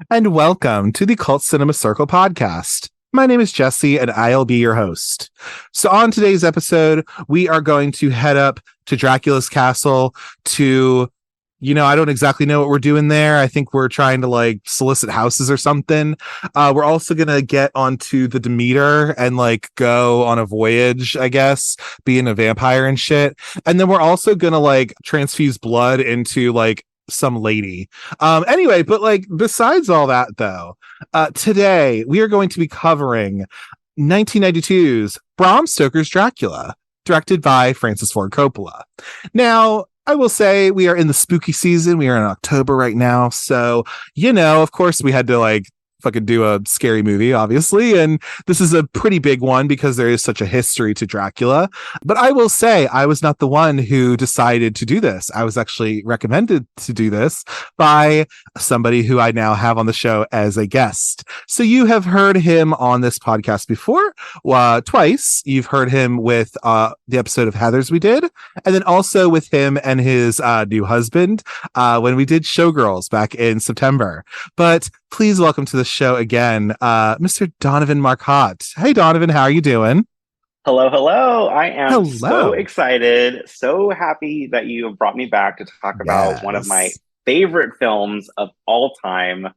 And welcome to the Cult Cinema Circle podcast. My name is Jesse, and I'll be your host. So on today's episode, we are going to head up to Dracula's castle to, I don't exactly know what we're doing there. I think we're trying to solicit houses or something. We're also going to get onto the Demeter and go on a voyage, I guess, being a vampire and shit. And then we're also going to transfuse blood into some lady. Anyway, but besides all that though, today we are going to be covering 1992's Bram Stoker's Dracula, directed by Francis Ford Coppola. Now, I will say we are in the spooky season. We are in October right now. So, of course we had to fucking do a scary movie, obviously. And this is a pretty big one because there is such a history to Dracula. But I will say I was not the one who decided to do this. I was actually recommended to do this by somebody who I now have on the show as a guest. So you have heard him on this podcast before, twice. You've heard him with the episode of Heathers we did, and then also with him and his new husband when we did Showgirls back in September. But please welcome to the show again, Mr. Donovan Marcotte. Hey, Donovan, how are you doing? Hello. I am so excited, so happy that you have brought me back to talk about one of my favorite films of all time.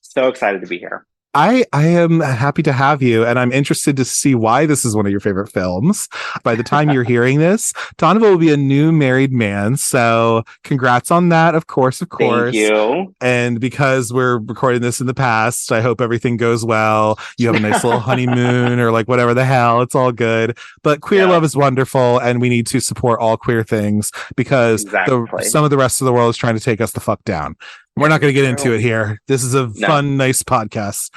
So excited to be here. I am happy to have you, and I'm interested to see why this is one of your favorite films. By the time you're hearing this, Donovan will be a new married man, so congrats on that, of course. Thank you. And because we're recording this in the past, I hope everything goes well. You have a nice little honeymoon or whatever the hell. It's all good. But queer love is wonderful, and we need to support all queer things because some of the rest of the world is trying to take us the fuck down. We're not going to get into it here. This is a fun, nice podcast.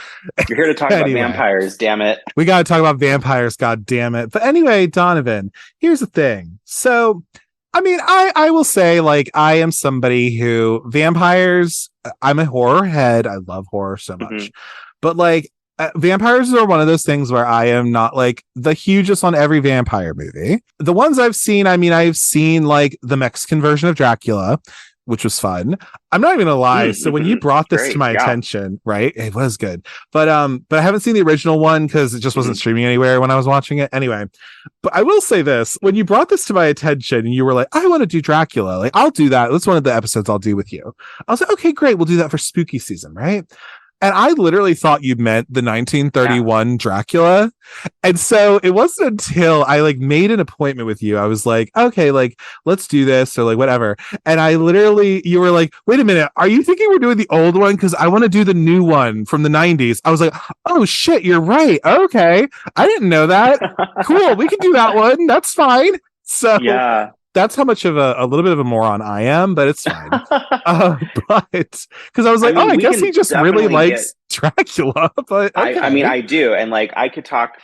You're here to talk about vampires, damn it. We got to talk about vampires, god damn it. But anyway, Donovan, here's the thing. So, I will say, I am somebody who vampires, I'm a horror head. I love horror so much. Mm-hmm. But vampires are one of those things where I am not the hugest on every vampire movie. The ones I've seen, I've seen the Mexican version of Dracula, which was fun. I'm not even gonna lie. So when you brought this to my attention, right, it was good. But I haven't seen the original one because it just wasn't streaming anywhere when I was watching it. Anyway, but I will say this: when you brought this to my attention and you were like, "I want to do Dracula," I'll do that. That's one of the episodes I'll do with you. I was like, "Okay, great, we'll do that for spooky season, right?" And I literally thought you meant the 1931 Dracula. And so it wasn't until I made an appointment with you. I was like, okay, let's do this or whatever. And you were like, wait a minute, are you thinking we're doing the old one? Because I want to do the new one from the 90s. I was like, oh shit, you're right. Okay. I didn't know that. Cool. We can do that one. That's fine. So yeah. That's how much of a little bit of a moron I am, but it's fine. But because I was like, I guess he just really likes Dracula. But okay. I do, and I could talk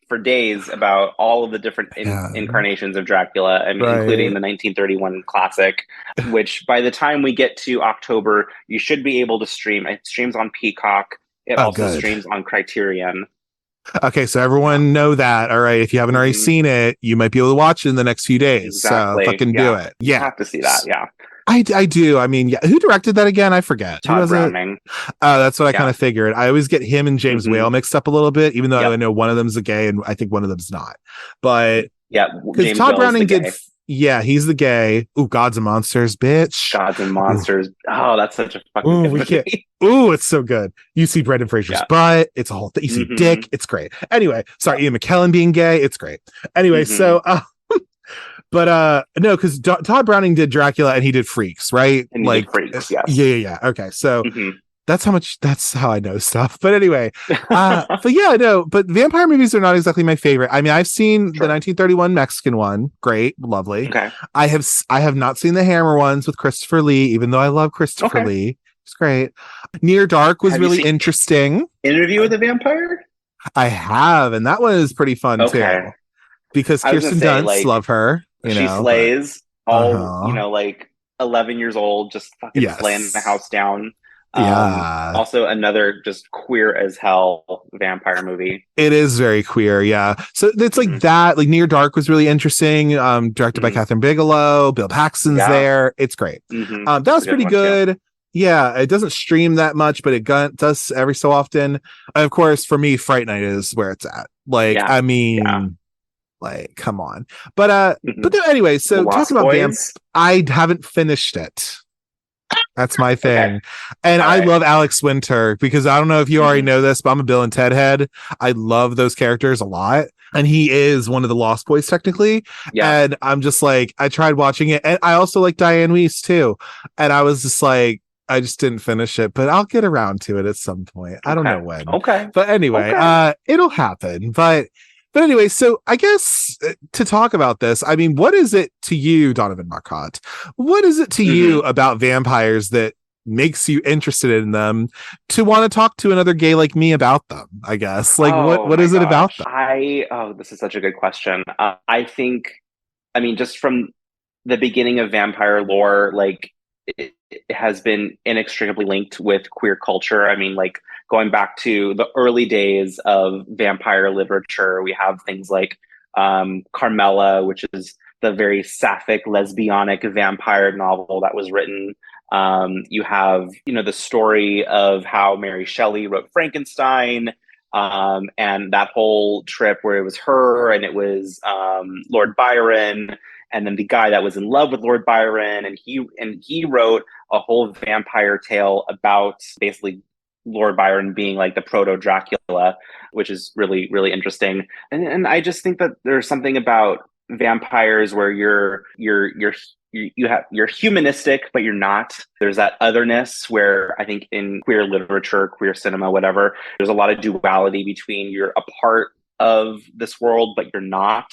for days about all of the different incarnations of Dracula, including the 1931 classic. Which by the time we get to October, you should be able to stream. It streams on Peacock. It also streams on Criterion. Okay, so everyone know that. All right, if you haven't already seen it, you might be able to watch it in the next few days. Exactly. So fucking do it. Yeah, you have to see that. Yeah, I do. Who directed that again? I forget. Todd Browning. Oh, that's what I kind of figured. I always get him and James Whale mixed up a little bit, even though I know one of them's a gay and I think one of them's not. But because Todd Browning did. Yeah, he's the gay. Ooh, Gods and Monsters, bitch. Gods and Monsters. Oh, that's such a fucking good movie. Ooh, it's so good. You see Brendan Fraser's butt. It's a whole thing. You see Dick. It's great. Anyway, sorry, Ian McKellen being gay. It's great. Anyway, so, but no, because Todd Browning did Dracula and he did Freaks, right? And he did Freaks, yes. Yeah. Okay, so that's how I know stuff. But anyway, but yeah, no, but vampire movies are not exactly my favorite. I've seen the 1931 Mexican one. Great. Lovely. Okay. I have not seen the Hammer ones with Christopher Lee, even though I love Christopher Lee. It's great. Near Dark was really interesting. Interview with a Vampire? I have, and that one is pretty fun too. Because Kirsten Dunst, love her. She slays all, 11 years old, just fucking slaying the house down. Also another just queer as hell vampire movie. It is very queer, yeah. So it's that. Near Dark was really interesting. Directed by Catherine Bigelow. Bill Paxton's there. It's great. That was pretty good. Yeah, it doesn't stream that much, but it does every so often. And of course, for me, Fright Night is where it's at. Like, Yeah. I mean, like, come on. But no, anyway, The so Lost talking about Boys. I haven't finished it. That's my thing. Okay. And All I right. love Alex Winter because I don't know if you already know this, but I'm a Bill and Ted head. I love those characters a lot. And he is one of the Lost Boys, technically. Yeah. And I'm just like, I tried watching it. And I also like Diane Weiss, too. And I was just like, I just didn't finish it, but I'll get around to it at some point. I don't know when. Okay. But anyway, it'll happen. But anyway, so I guess to talk about this, I mean, what is it to you, Donovan Marcotte? What is it to you about vampires that makes you interested in them to want to talk to another gay like me about them? I guess. Like, what is it about them? This is such a good question. I think, I mean, just from the beginning of vampire lore, like it has been inextricably linked with queer culture. I mean, like going back to the early days of vampire literature, we have things like Carmela, which is the very sapphic, lesbianic vampire novel that was written. You have, the story of how Mary Shelley wrote Frankenstein, and that whole trip where it was her and it was Lord Byron, and then the guy that was in love with Lord Byron, and he wrote a whole vampire tale about basically Lord Byron being like the proto Dracula, which is really, really interesting. And I just think that there's something about vampires where you're humanistic, but you're not. There's that otherness where I think in queer literature, queer cinema, whatever, there's a lot of duality between you're a part of this world, but you're not.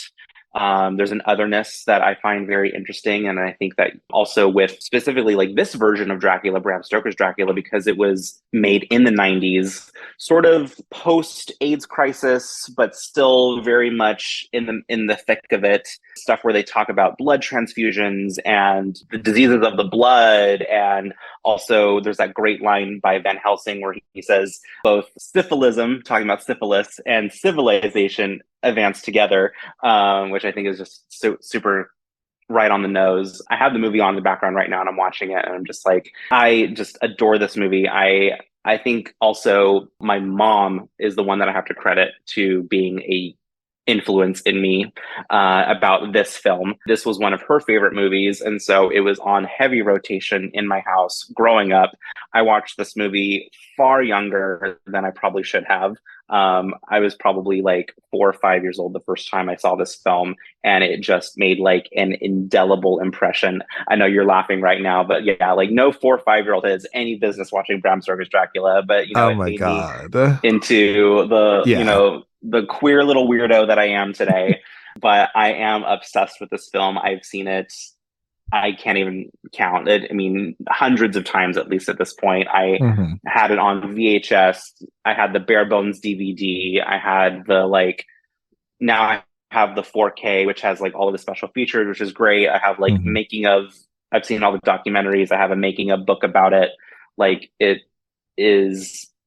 There's an otherness that I find very interesting. And I think that also with specifically like this version of Dracula, Bram Stoker's Dracula, because it was made in the 90s, sort of post AIDS crisis, but still very much in the thick of it. Stuff where they talk about blood transfusions and the diseases of the blood. And also there's that great line by Van Helsing where he says both syphilism, talking about syphilis, and civilization advance together, which I think is just super right on the nose. I have the movie on in the background right now and I'm watching it and I'm just like, I just adore this movie. I think also my mom is the one that I have to credit to being a influence in me about this film. This was one of her favorite movies, and so it was on heavy rotation in my house growing up. I watched this movie far younger than I probably should have. I was probably like 4 or 5 years old the first time I saw this film, and it just made like an indelible impression. I know you're laughing right now, but yeah, like no 4 or 5-year-old has any business watching Bram Stoker's Dracula, but Oh it my made me God. into Yeah. the queer little weirdo that I am today. But I am obsessed with this film. I've seen it, I can't even count it. I mean, hundreds of times at least at this point. I had it on VHS. I had the bare bones DVD. I had the now I have the 4K, which has like all of the special features, which is great. I have like I've seen all the documentaries. I have a making of book about it. Like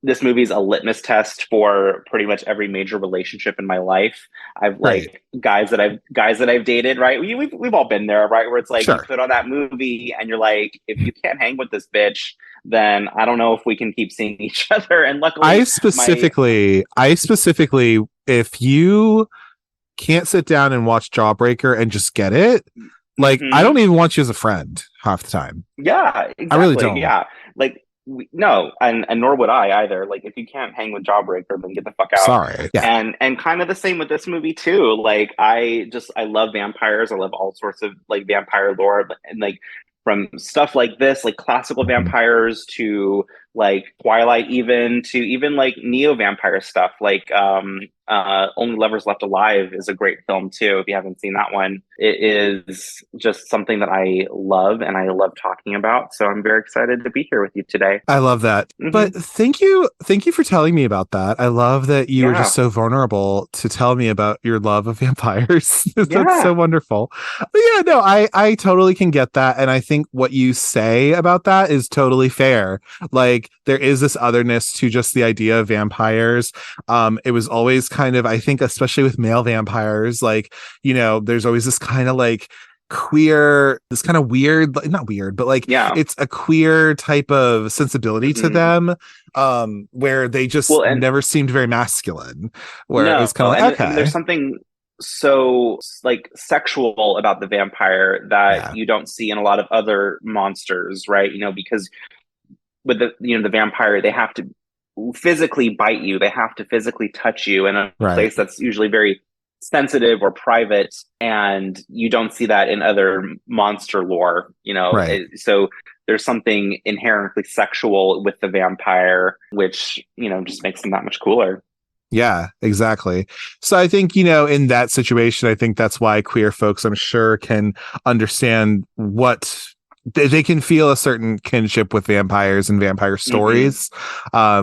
this movie is a litmus test for pretty much every major relationship in my life. I've like guys that I've dated, right? We've all been there, right? Where it's like you put on that movie and you're like, if you can't hang with this bitch, then I don't know if we can keep seeing each other. And luckily, I specifically, if you can't sit down and watch Jawbreaker and just get it, like I don't even want you as a friend half the time. Yeah, exactly. I really don't. Yeah, like. No, and nor would I either. Like, if you can't hang with Jawbreaker, then get the fuck out. Sorry. Yeah. And kind of the same with this movie too. Like, I love vampires. I love all sorts of like vampire lore, and like from stuff like this, like classical vampires to like Twilight, even like neo vampire stuff. Like Only Lovers Left Alive is a great film too. If you haven't seen that one, it is just something that I love and I love talking about. So I'm very excited to be here with you today. I love that. But thank you for telling me about that. I love that you were just so vulnerable to tell me about your love of vampires. That's so wonderful. But yeah, no, I totally can get that. And I think what you say about that is totally fair. Like there is this otherness to just the idea of vampires. It was always kind of, I think, especially with male vampires, like, there's always this kind of like queer, this kind of weird, not weird, but like Yeah. it's a queer type of sensibility to them, where they just Well, and never seemed very masculine, where it was no, kind of like, and there's okay, something so like sexual about the vampire that yeah, you don't see in a lot of other monsters, right? Because with the vampire, they have to physically bite you, they have to physically touch you in a right, place that's usually very sensitive or private, and you don't see that in other monster lore. right. So there's something inherently sexual with the vampire, which just makes them that much cooler. Yeah, exactly. So I think, in that situation, I think that's why queer folks, I'm sure, can understand what they can feel a certain kinship with vampires and vampire Mm-hmm. stories,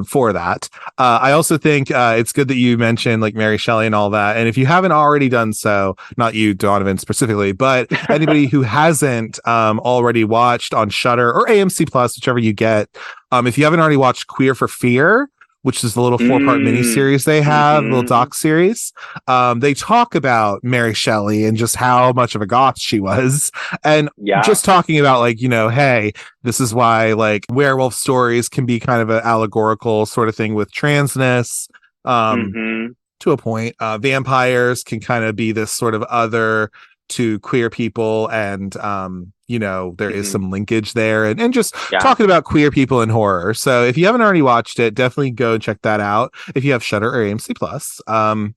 for that. I also think it's good that you mentioned like Mary Shelley and all that. And if you haven't already done so, not you, Donovan, specifically, but anybody who hasn't already watched on Shudder or AMC Plus, whichever you get, if you haven't already watched Queer for Fear, which is the little 4-part miniseries they have, little Mm-hmm. doc series. They talk about Mary Shelley and just how much of a goth she was. And Yeah. just talking about like, hey, this is why like werewolf stories can be kind of an allegorical sort of thing with transness. Mm-hmm. To a point, vampires can kind of be this sort of other to queer people, and there is Mm-hmm. some linkage there, and just Yeah. talking about queer people in horror. So if you haven't already watched it, definitely go and check that out if you have Shudder or AMC Plus. Mm-hmm.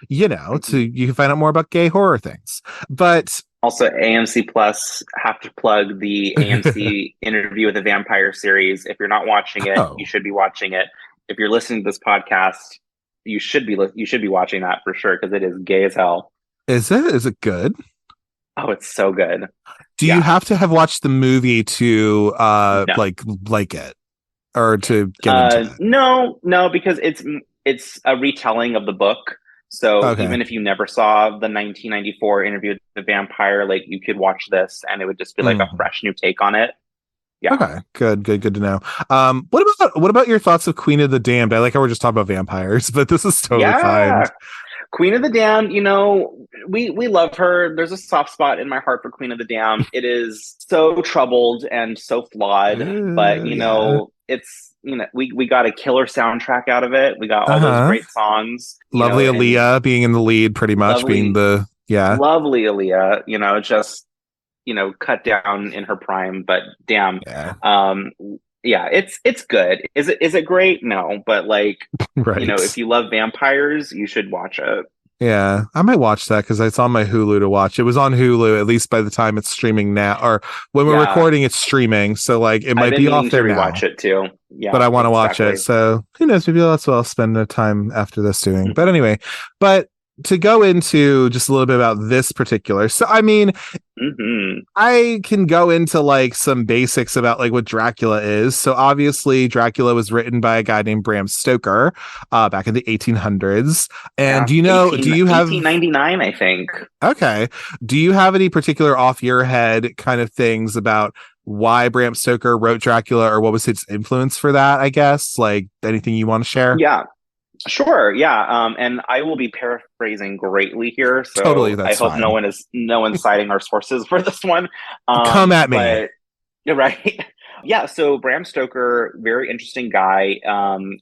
You can find out more about gay horror things. But Also, AMC Plus, have to plug the AMC Interview with the Vampire series. If you're not watching it, you oh, should be watching it. If you're listening to this podcast, you should be watching that for sure because it is gay as hell. is it good? Oh, it's so good. Do you Yeah. have to have watched the movie to No. like it, or to get into it? No, no, because it's a retelling of the book. So Okay. even if you never saw the 1994 Interview with the Vampire, like you could watch this and it would just be like a Mhm. fresh new take on it. Yeah. Okay, good to know. What about your thoughts of Queen of the Damned? I like how we're just talking about vampires, but this is totally fine. Yeah. Queen of the Damned, we love her. There's a soft spot in my heart for Queen of the Damned. It is so troubled and so flawed, but Yeah. it's we got a killer soundtrack out of it. We got all those Uh-huh. great songs, Lovely and Aaliyah being in the lead, pretty much being lovely, the yeah. lovely Aaliyah, just cut down in her prime, but damn. Yeah. Um, yeah, it's good. Is it great? No, but like, if Right. you love vampires, you should watch it. Yeah, I might watch that because it's on my Hulu to watch. It was on Hulu, at least by the time it's streaming now, or when we're Yeah, recording, it's streaming. So like it I've might been be off meaning to there rewatch now, it too. but Yeah, I want to watch it. exactly. So who knows? Maybe that's what I'll spend the time after this doing. But Hmm. anyway, but to go into just a little bit about this particular. So I mean, Hmm. I can go into like some basics about like what Dracula is. So obviously Dracula was written by a guy named Bram Stoker back in the 1800s. And Yeah, do you have 1899, I think. okay, do you have any particular off your head kind of things about why Bram Stoker wrote Dracula, or what was his influence for that, I guess? Like anything you want to share? Yeah, sure. Yeah. And I will be paraphrasing greatly here, Totally, so I that's hope fine. no one's citing our sources for this one. Come at me. But you're right. Yeah. So Bram Stoker, very interesting guy,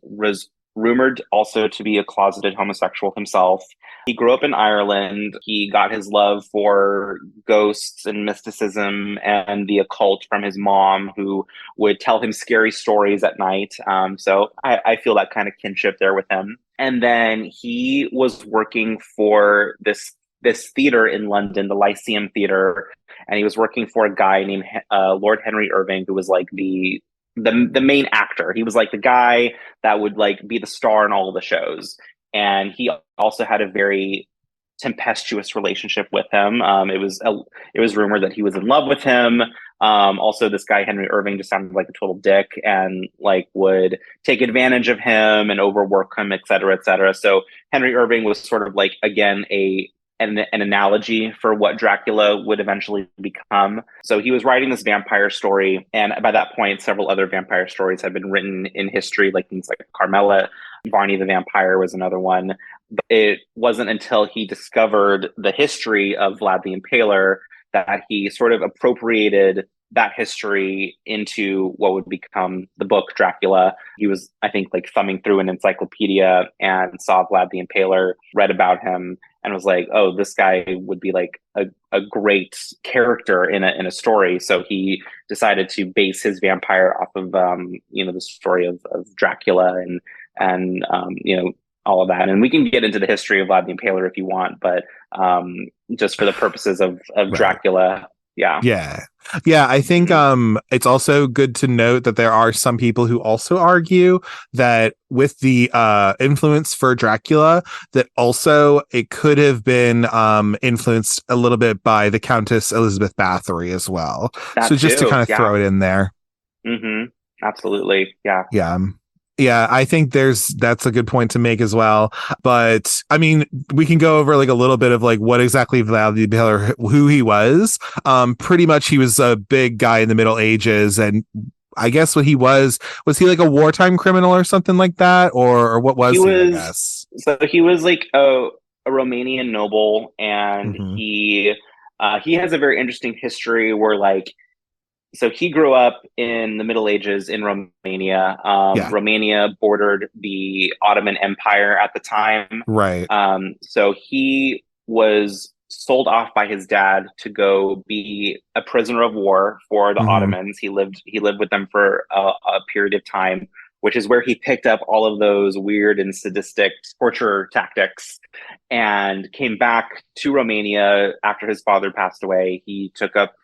was rumored also to be a closeted homosexual himself. He grew up in Ireland. He got his love for ghosts and mysticism and the occult from his mom, who would tell him scary stories at night. So I feel that kind of kinship there with him. And then he was working for this theater in London, the Lyceum Theater, and he was working for a guy named Lord Henry Irving, who was like the main actor. He was like the guy that would like be the star in all of the shows, and he also had a very tempestuous relationship with him. It was rumored that he was in love with him. Also, this guy Henry Irving just sounded like a total dick and like would take advantage of him and overwork him, et cetera, et cetera. So Henry Irving was sort of like again an analogy for what Dracula would eventually become. So he was writing this vampire story, and by that point, several other vampire stories had been written in history, like things like Carmela. Varney the Vampire was another one. But it wasn't until he discovered the history of Vlad the Impaler that he sort of appropriated that history into what would become the book Dracula. He was, I think, like thumbing through an encyclopedia and saw Vlad the Impaler, read about him, and was like, oh, this guy would be like a great character in a story. So he decided to base his vampire off of the story of Dracula and all of that. And we can get into the history of Vlad the Impaler if you want, but just for the purposes of Right. Dracula. Yeah. I think it's also good to note that there are some people who also argue that with the influence for Dracula, that also it could have been influenced a little bit by the Countess Elizabeth Bathory as well. So just to kind of throw it in there. Absolutely. Yeah, I think that's a good point to make as well. But I mean, we can go over like a little bit of like what exactly Vlad the Impaler, who he was. Pretty much he was a big guy in the Middle Ages, and I guess what he was he like a wartime criminal or something like that, or what was he? I guess so. He was like a Romanian noble, and he has a very interesting history where like. So he grew up in the Middle Ages in Romania. Romania bordered the Ottoman Empire at the time. Right. So he was sold off by his dad to go be a prisoner of war for the Ottomans. He lived with them for a period of time, which is where he picked up all of those weird and sadistic torture tactics, and came back to Romania after his father passed away. He took up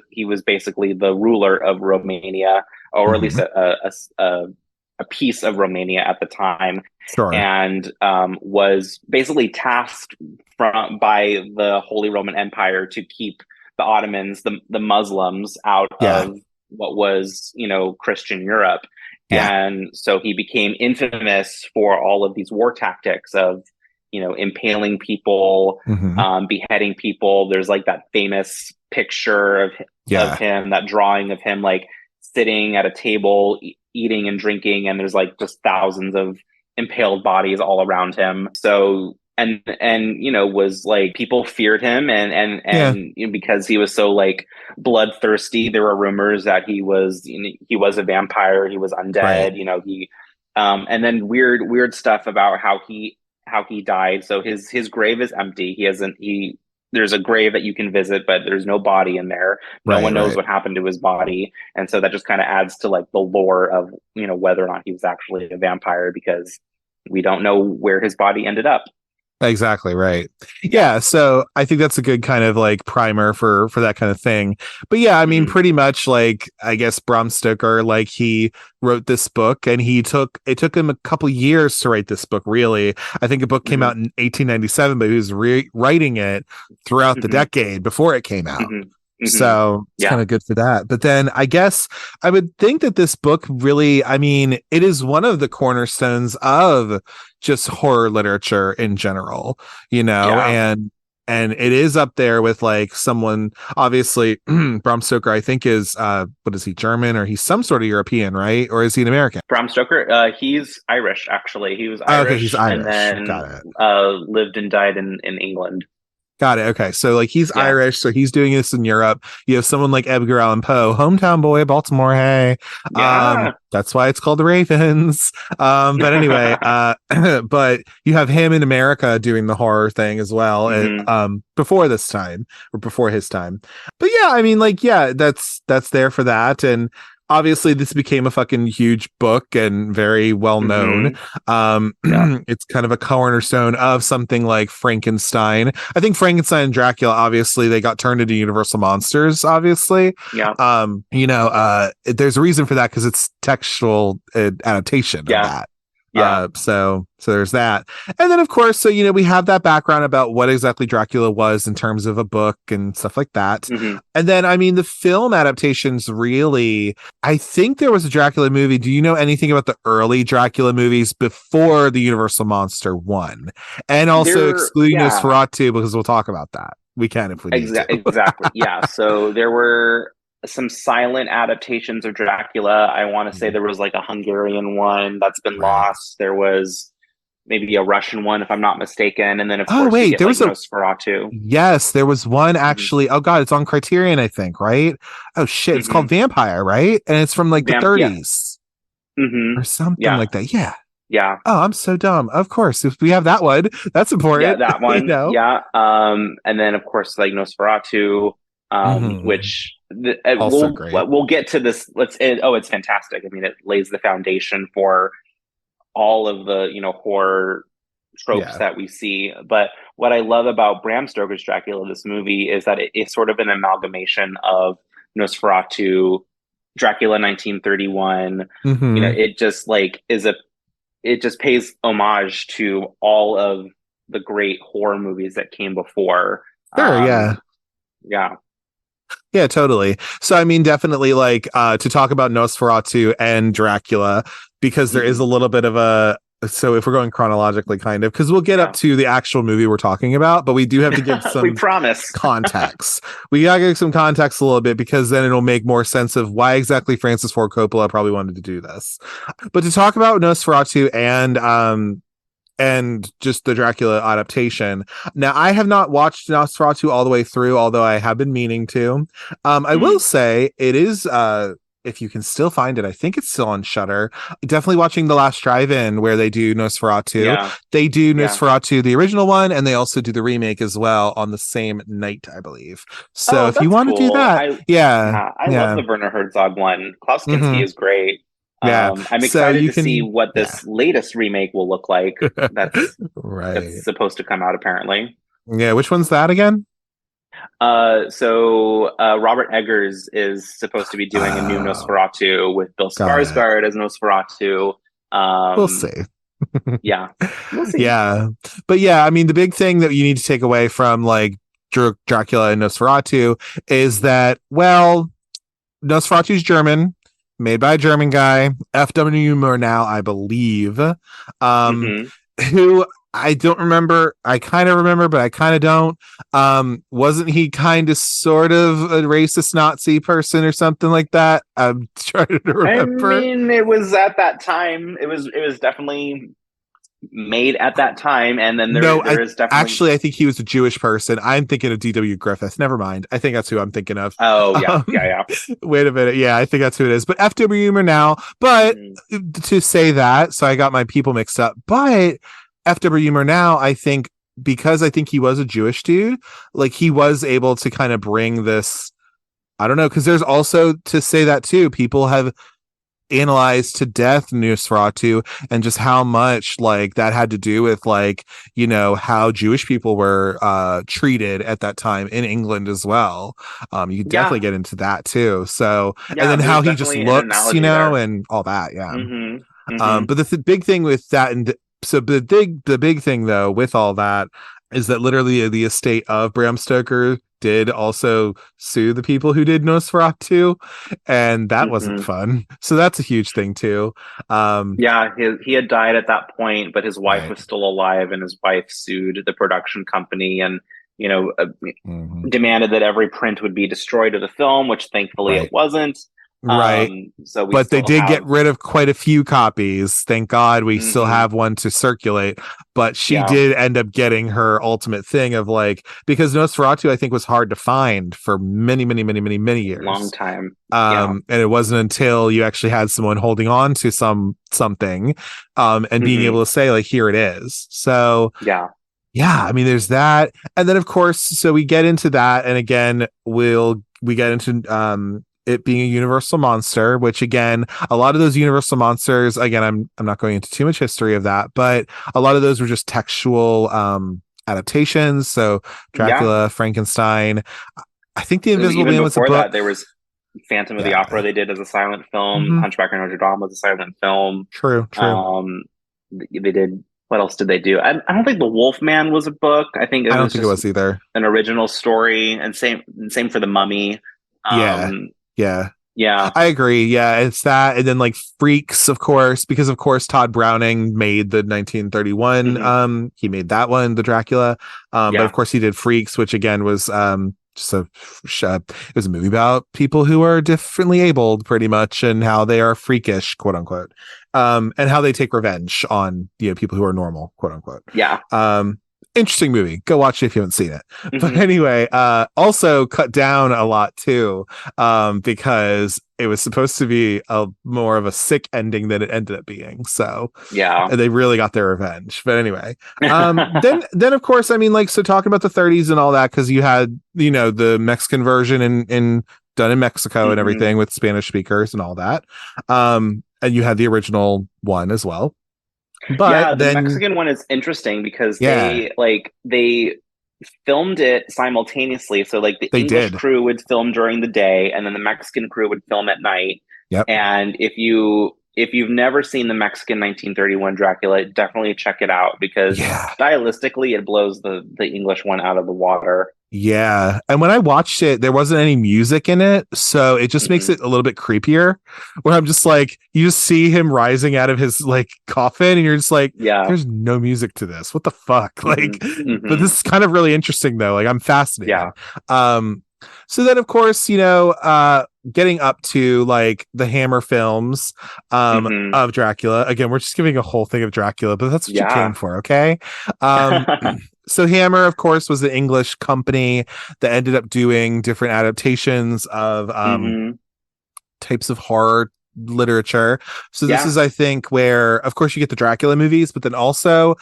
he was basically the ruler of Romania, or at least a piece of Romania at the time, and was basically tasked by the Holy Roman Empire to keep the Ottomans, the Muslims, out of what was, Christian Europe. And so he became infamous for all of these war tactics of, impaling people, beheading people. There's like that famous picture of him, that drawing of him like sitting at a table eating and drinking, and there's like just thousands of impaled bodies all around him. So and was like, people feared him, and because he was so like bloodthirsty, there were rumors that he was a vampire, he was undead, he and then weird stuff about how he died. So his grave is empty. There's a grave that you can visit, but there's no body in there. No one knows what happened to his body. And so that just kind of adds to like the lore of, whether or not he was actually a vampire, because we don't know where his body ended up. Exactly right. Yeah, so I think that's a good kind of like primer for that kind of thing. But yeah, I mean, pretty much like, I guess Bram Stoker, like he wrote this book, and it took him a couple years to write this book. Really, I think a book came out in 1897, but he was writing it throughout the decade before it came out. So it's kind of good for that. But then I guess I would think that this book really, I mean, it is one of the cornerstones of just horror literature in general, and it is up there with like someone, obviously Bram Stoker, I think is what is he, German, or he's some sort of European, right? Or is he an American? Bram Stoker, he's Irish, actually. He was Irish, okay, he's Irish, and then lived and died in England. Got it. Okay. So like he's Irish, so he's doing this in Europe. You have someone like Edgar Allan Poe, hometown boy, Baltimore, hey. That's why it's called The Ravens. But anyway, but you have him in America doing the horror thing as well, and before his time. But yeah, I mean, like, that's there for that. And obviously this became a fucking huge book and very well known. It's kind of a cornerstone of something like Frankenstein. I think Frankenstein and Dracula, obviously they got turned into Universal monsters, obviously. There's a reason for that, because it's textual adaptation of that. So there's that. And then of course, so we have that background about what exactly Dracula was in terms of a book and stuff like that. And then I mean the film adaptations, really, I think there was a Dracula movie. Do you know anything about the early Dracula movies before the Universal Monster one? And also excluding Nosferatu, because we'll talk about that. We can if we need to. Exactly. Yeah. So there were some silent adaptations of Dracula. I want to say there was like a Hungarian one that's been lost. There was maybe a Russian one, if I'm not mistaken. And then, of Oh course, you wait, get there like was a Nosferatu. yes, there was one Hmm. actually. Oh god, it's on Criterion, I think, right? Oh shit, it's called Hmm. Vampire, right? And it's from like the Yeah. 30s Hmm. or something Yeah. like that. Yeah. Yeah. Oh, I'm so dumb. Of course, if we have that one, that's Yeah, important. that You one. know. Yeah. And then of course like Nosferatu, Hmm. which Also great. we'll get to this. It's fantastic. I mean, it lays the foundation for all of the horror tropes Yeah. that we see. But what I love about Bram Stoker's Dracula, this movie, is that it's sort of an amalgamation of Nosferatu, Dracula 1931. Hmm. It just like it just pays homage to all of the great horror movies that came before. Sure. Yeah. Yeah. Yeah, totally. So I mean, definitely like to talk about Nosferatu and Dracula, because there is Hmm. a little bit of a so if we're going chronologically kind of, because we'll get up Yeah. to the actual movie we're talking about, but we do have to give We some promise. context. We gotta give some context a little bit because then it'll make more sense of why exactly Francis Ford Coppola probably wanted to do this. But to talk about Nosferatu and just the Dracula adaptation. Now, I have not watched Nosferatu all the way through, although I have been meaning to. I will Mm. say it is if you can still find it, I think it's still on Shudder. Definitely watching The Last Drive-In where they do Nosferatu. Yeah. They do Yeah. Nosferatu, the original one, and they also do the remake as well on the same night, I believe. So Oh, if you that's want to do cool. that, yeah, I love yeah, the Werner Herzog one. Klaus Kinski hmm is great. yeah. I'm So excited you to see can, what yeah, this latest remake will look like. That's right. supposed to come out apparently. Yeah, which one's that again? Robert Eggers is supposed to be doing a new Oh, Nosferatu with Bill got it. Skarsgård as Nosferatu. We'll Um, see. yeah, we'll see. Yeah. But yeah, I mean, the big thing that you need to take away from like Dracula and Nosferatu is that, well, Nosferatu's German, made by a German guy, F.W. Murnau, I believe, Hmm. who I don't remember. I kind of remember, but I kind of don't. Wasn't he kind of sort of a racist Nazi person or something like that? I'm trying to I remember. mean, it was at that time. It was definitely made at that time, and then No, there is definitely. I think he was a Jewish person. I'm thinking of D.W. Griffith. Never mind. I think that's who I'm thinking of. Oh yeah, Um, yeah, wait a minute. Yeah, I think that's who it is. But F.W. Murnau. yeah. But Hmm. to say that, so I got my people mixed up. But F.W. Murnau, I think, because I think he was a Jewish dude, like he was able to kind of bring this. I don't know, because there's also to say that too. People have analyzed to death Nosferatu and just how much like that had to do with like how Jewish people were treated at that time in England as well. You could definitely Yeah, get into that too. So and yeah. then how There's he just definitely an looks, analogy there. and all that. Yeah. Hmm. Hmm. But the big thing with that, so the big thing though with all that is that literally the estate of Bram Stoker did also sue the people who did Nosferatu, and that wasn't Hmm. fun. So that's a huge thing too. Um, Yeah, he had died at that point, but his wife right. was still alive, and his wife sued the production company and you know uh, Hmm. demanded that every print would be destroyed of the film, which thankfully it Right. wasn't. Right. So we But they still did get have. rid of quite a few copies. Thank God we still Hmm. have one to circulate. But she Yeah, did end up getting her ultimate thing of like, because Nosferatu, I think, was hard to find for many, many, many, many, many long years. time. Yeah. And it wasn't until you actually had someone holding on to something, and being Hmm. able to say, like, here it is. So Yeah. yeah, I mean, there's that. And then of course, so we get into that, and again, we get into it being a universal monster, which again, a lot of those universal monsters, again, I'm not going into too much history of that, but a lot of those were just textual adaptations. So Yeah. Dracula, Frankenstein. I think The Invisible Even Man was a before that, book. there was Phantom of the Yeah. Opera. They did as a silent film. Hmm. Hunchback of Notre Dame was a silent film. True, true. Um, they did. What else did they do? I don't think The Wolf Man was a book. I think it I don't was think it just was either. an original story. And same for The Mummy. Yeah. Um, Yeah. yeah. I agree. Yeah, it's that. And then like Freaks, of course, because of course Todd Browning made the 1931. Hmm. He made that one, the Dracula. But of Yeah. course he did Freaks, which again was just it was a movie about people who are differently abled pretty much and how they are freakish, quote unquote. and how they take revenge on people who are normal, quote unquote. Yeah. Interesting movie. Go watch it if you haven't seen it. Mm-hmm. But anyway, also cut down a lot too, because it was supposed to be a more of a sick ending than it ended up being. So yeah, they really got their revenge. But anyway, then of course, I mean, like, so talking about the 30s and all that, because you had the Mexican version in done in Mexico and everything with Spanish speakers and all that, and you had the original one as well. But the Mexican one is interesting because they filmed it simultaneously. So like the English crew would film during the day, and then the Mexican crew would film at night. Yep. And if you've never seen the Mexican 1931 Dracula, definitely check it out because stylistically it blows the English one out of the water. Yeah. And when I watched it, there wasn't any music in it. So it just makes it a little bit creepier, where I'm just like, you just see him rising out of his like coffin and you're just like, there's no music to this. What the fuck? Like, but this is kind of really interesting though. Like, I'm fascinated. Yeah. So then of course, getting up to like the Hammer films of Dracula. Again, we're just giving a whole thing of Dracula, but that's what you came for. Okay. So Hammer, of course, was an English company that ended up doing different adaptations of types of horror literature. So this is, I think, where, of course, you get the Dracula movies, but then also,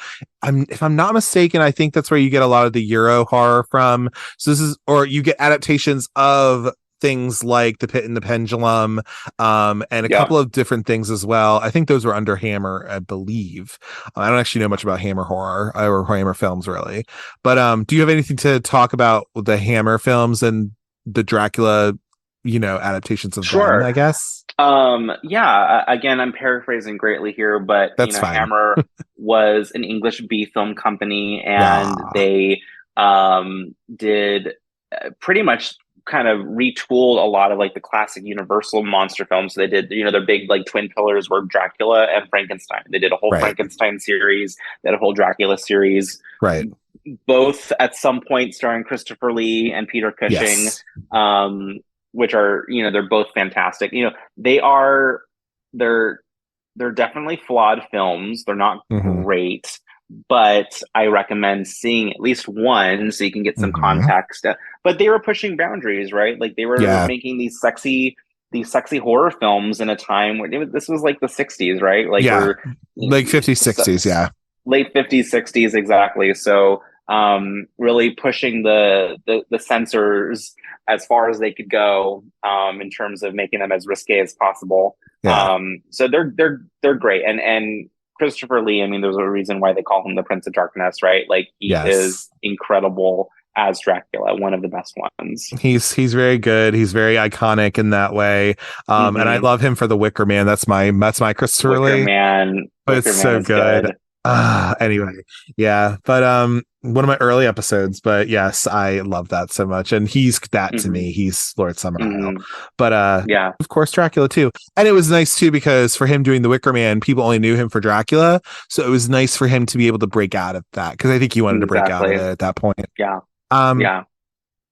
if I'm not mistaken, I think that's where you get a lot of the Euro horror from. So this is, or you get adaptations of things like The Pit and the Pendulum, and a couple of different things as well. I think those were under Hammer, I believe. I don't actually know much about Hammer horror or Hammer films really, but do you have anything to talk about with the Hammer films and the Dracula, adaptations of them, I guess? Again, I'm paraphrasing greatly here, but that's fine. Hammer was an English B film company, and they did pretty much kind of retooled a lot of like the classic Universal monster films. So they did, their big like twin pillars were Dracula and Frankenstein. They did a whole Frankenstein series, they had a whole Dracula series, both at some point starring Christopher Lee and Peter Cushing, which are, they're both fantastic. They're definitely flawed films. They're not great, but I recommend seeing at least one so you can get some context. But they were pushing boundaries, right? Like they were making these sexy horror films in a time when this was like the 60s, right? Like like 50s, 60s, late 50s, 60s, exactly. So really pushing the censors as far as they could go, in terms of making them as risque as possible. So they're great. And Christopher Lee, I mean, there's a reason why they call him the Prince of Darkness, right? Like he is incredible as Dracula, one of the best ones. He's very good. He's very iconic in that way. And I love him for the Wicker Man. That's my Christopher Lee. Wicker Man. It's so good. Anyway, but one of my early episodes, but yes, I love that so much, and he's that to me. He's Lord Summerisle, but of course Dracula too. And it was nice too because for him doing the Wicker Man, people only knew him for Dracula, so it was nice for him to be able to break out of that, because I think he wanted to break out of it at that point.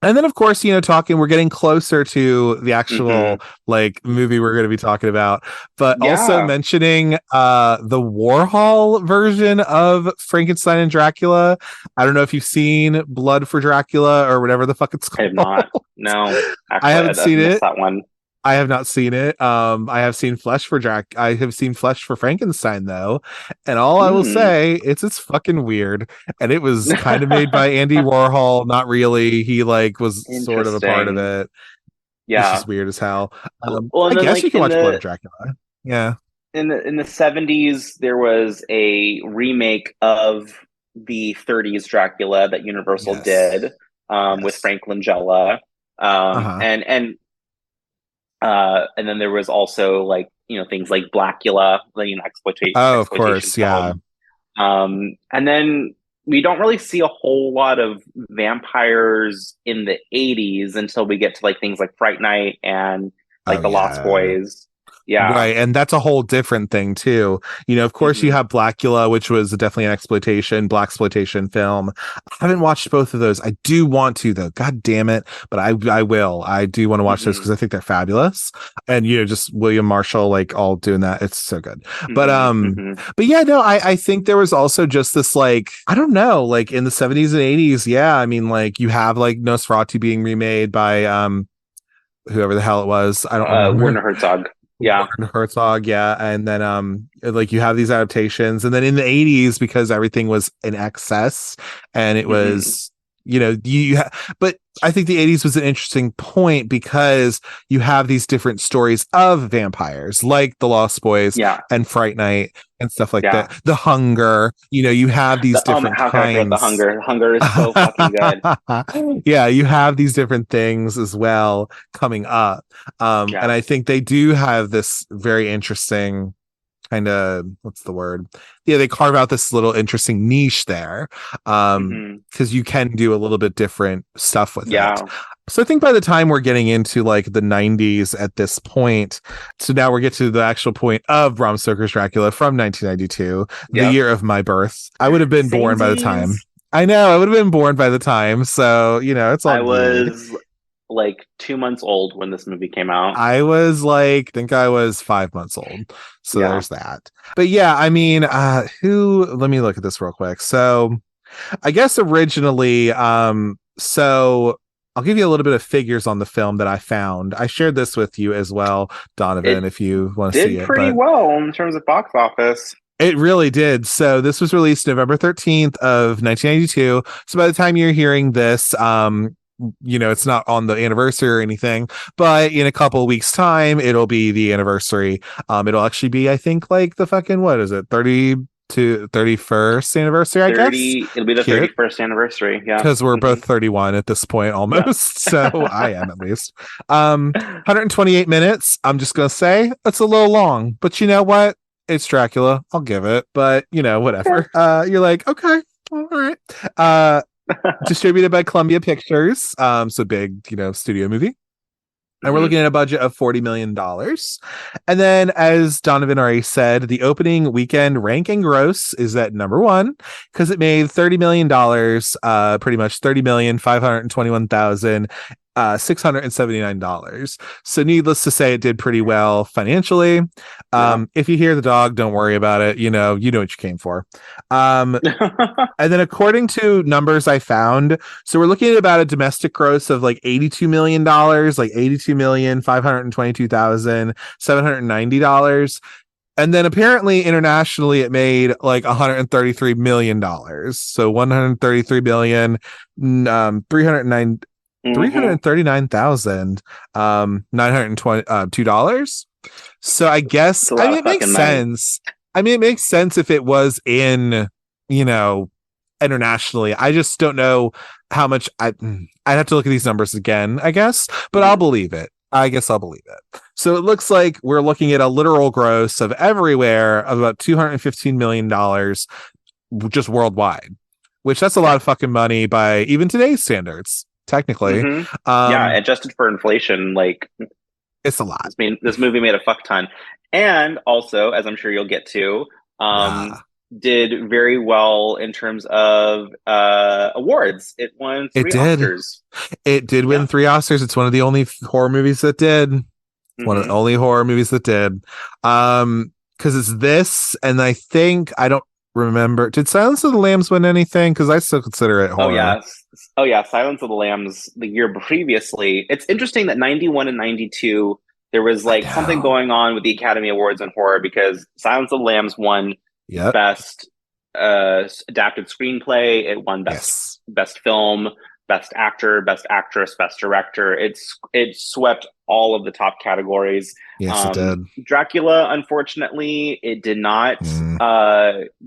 And then, of course, we're getting closer to the actual like movie we're going to be talking about, but also mentioning the Warhol version of Frankenstein and Dracula. I don't know if you've seen Blood for Dracula or whatever the fuck it's called. I have not. No, actually, I haven't seen it. That one. I have not seen it. I have seen Flesh for I have seen Flesh for Frankenstein though, and all I will say it's fucking weird. And it was kind of made by Andy Warhol. Not really. He like was sort of a part of it. Yeah, it's just weird as hell. I guess you can watch Blood of Dracula. Yeah. In the 70s, there was a remake of the 30s Dracula that Universal did with Frank Langella, and then there was also like things like Blackula, exploitation. Oh, of course, film. And then we don't really see a whole lot of vampires in the 80s until we get to like things like Fright Night and like The Lost Boys. Yeah. Right, and that's a whole different thing too. You know, of course, you have Blackula, which was definitely an black exploitation film. I haven't watched both of those. I do want to though. God damn it! But I will. I do want to watch those because I think they're fabulous. And you know, just William Marshall like all doing that. It's so good. But yeah, no, I think there was also just this like I don't know, like in the 70s and 80s. Yeah, I mean, like you have like Nosferatu being remade by whoever the hell it was. I don't remember. Werner Herzog. Yeah. Warren Herzog, yeah. And then like you have these adaptations. And then in the 80s, because everything was in excess and it was, you know, but I think the 80s was an interesting point because you have these different stories of vampires, like The Lost Boys and Fright Night and stuff like that. The Hunger, you know, you have these different how kinds. can I forget the Hunger is so fucking good. Yeah, you have these different things as well coming up. And I think they do have this very interesting kind of what's the word? Yeah, they carve out this little interesting niche there. Because you can do a little bit different stuff with it. So I think by the time we're getting into like the 90s at this point, so now we get to the actual point of Bram Stoker's Dracula from 1992, the year of my birth. I would have been born by the time. I know, I would have been born by the time. So, you know, it's all good. Was like 2 months old when this movie came out. I was like, I think I was 5 months old. So there's that. But yeah, I mean, let me look at this real quick. So I guess originally, so I'll give you a little bit of figures on the film that I found. I shared this with you as well, Donovan, if you want to see it. Did pretty well in terms of box office. It really did. So this was released November 13th of 1992. So by the time you're hearing this, you know, it's not on the anniversary or anything, but in a couple of weeks time, it'll be the anniversary. It'll actually be, I think, like the fucking, what is it? 31st anniversary, I guess. It'll be the 31st anniversary. Yeah. Because we're both 31 at this point almost. So I am at least. 128 minutes. I'm just going to say it's a little long, but you know what? It's Dracula. I'll give it, but you know, whatever. You're like, okay, all right. Distributed by Columbia Pictures. So big, you know, studio movie. And we're looking at a budget of $40 million. And then, as Donovan already said, the opening weekend ranking gross is at number one because it made $30 million, pretty much $30,521,679. So needless to say, it did pretty well financially. If you hear the dog, don't worry about it. You know what you came for. And then according to numbers I found, so we're looking at about a domestic gross of like $82 million, like $82,522,790. And then apparently internationally it made like $133 million. So 133 billion, 339,922 dollars. So I guess it makes sense. I mean, it makes sense if it was in, you know, internationally. I just don't know how much I'd have to look at these numbers again, I guess, but I'll believe it. I guess I'll believe it. So it looks like we're looking at a literal gross of everywhere of about $215 million just worldwide, which that's a lot of fucking money by even today's standards, technically. Adjusted for inflation, like it's a lot. This movie made a fuck ton. And also, as I'm sure you'll get to, did very well in terms of awards. It won 3 Oscars. It did win 3 Oscars. It's one of the only horror movies that did. One of the only horror movies that did. Because it's this, and I think I don't remember. Did Silence of the Lambs win anything? Because I still consider it horror. Oh yeah, Silence of the Lambs the year previously. It's interesting that 91 and 92 there was like something going on with the Academy Awards in horror because Silence of the Lambs won best adapted screenplay. It won best film, best actor, best actress, best director. It swept all of the top categories. Yes, it did. Dracula, unfortunately, it did not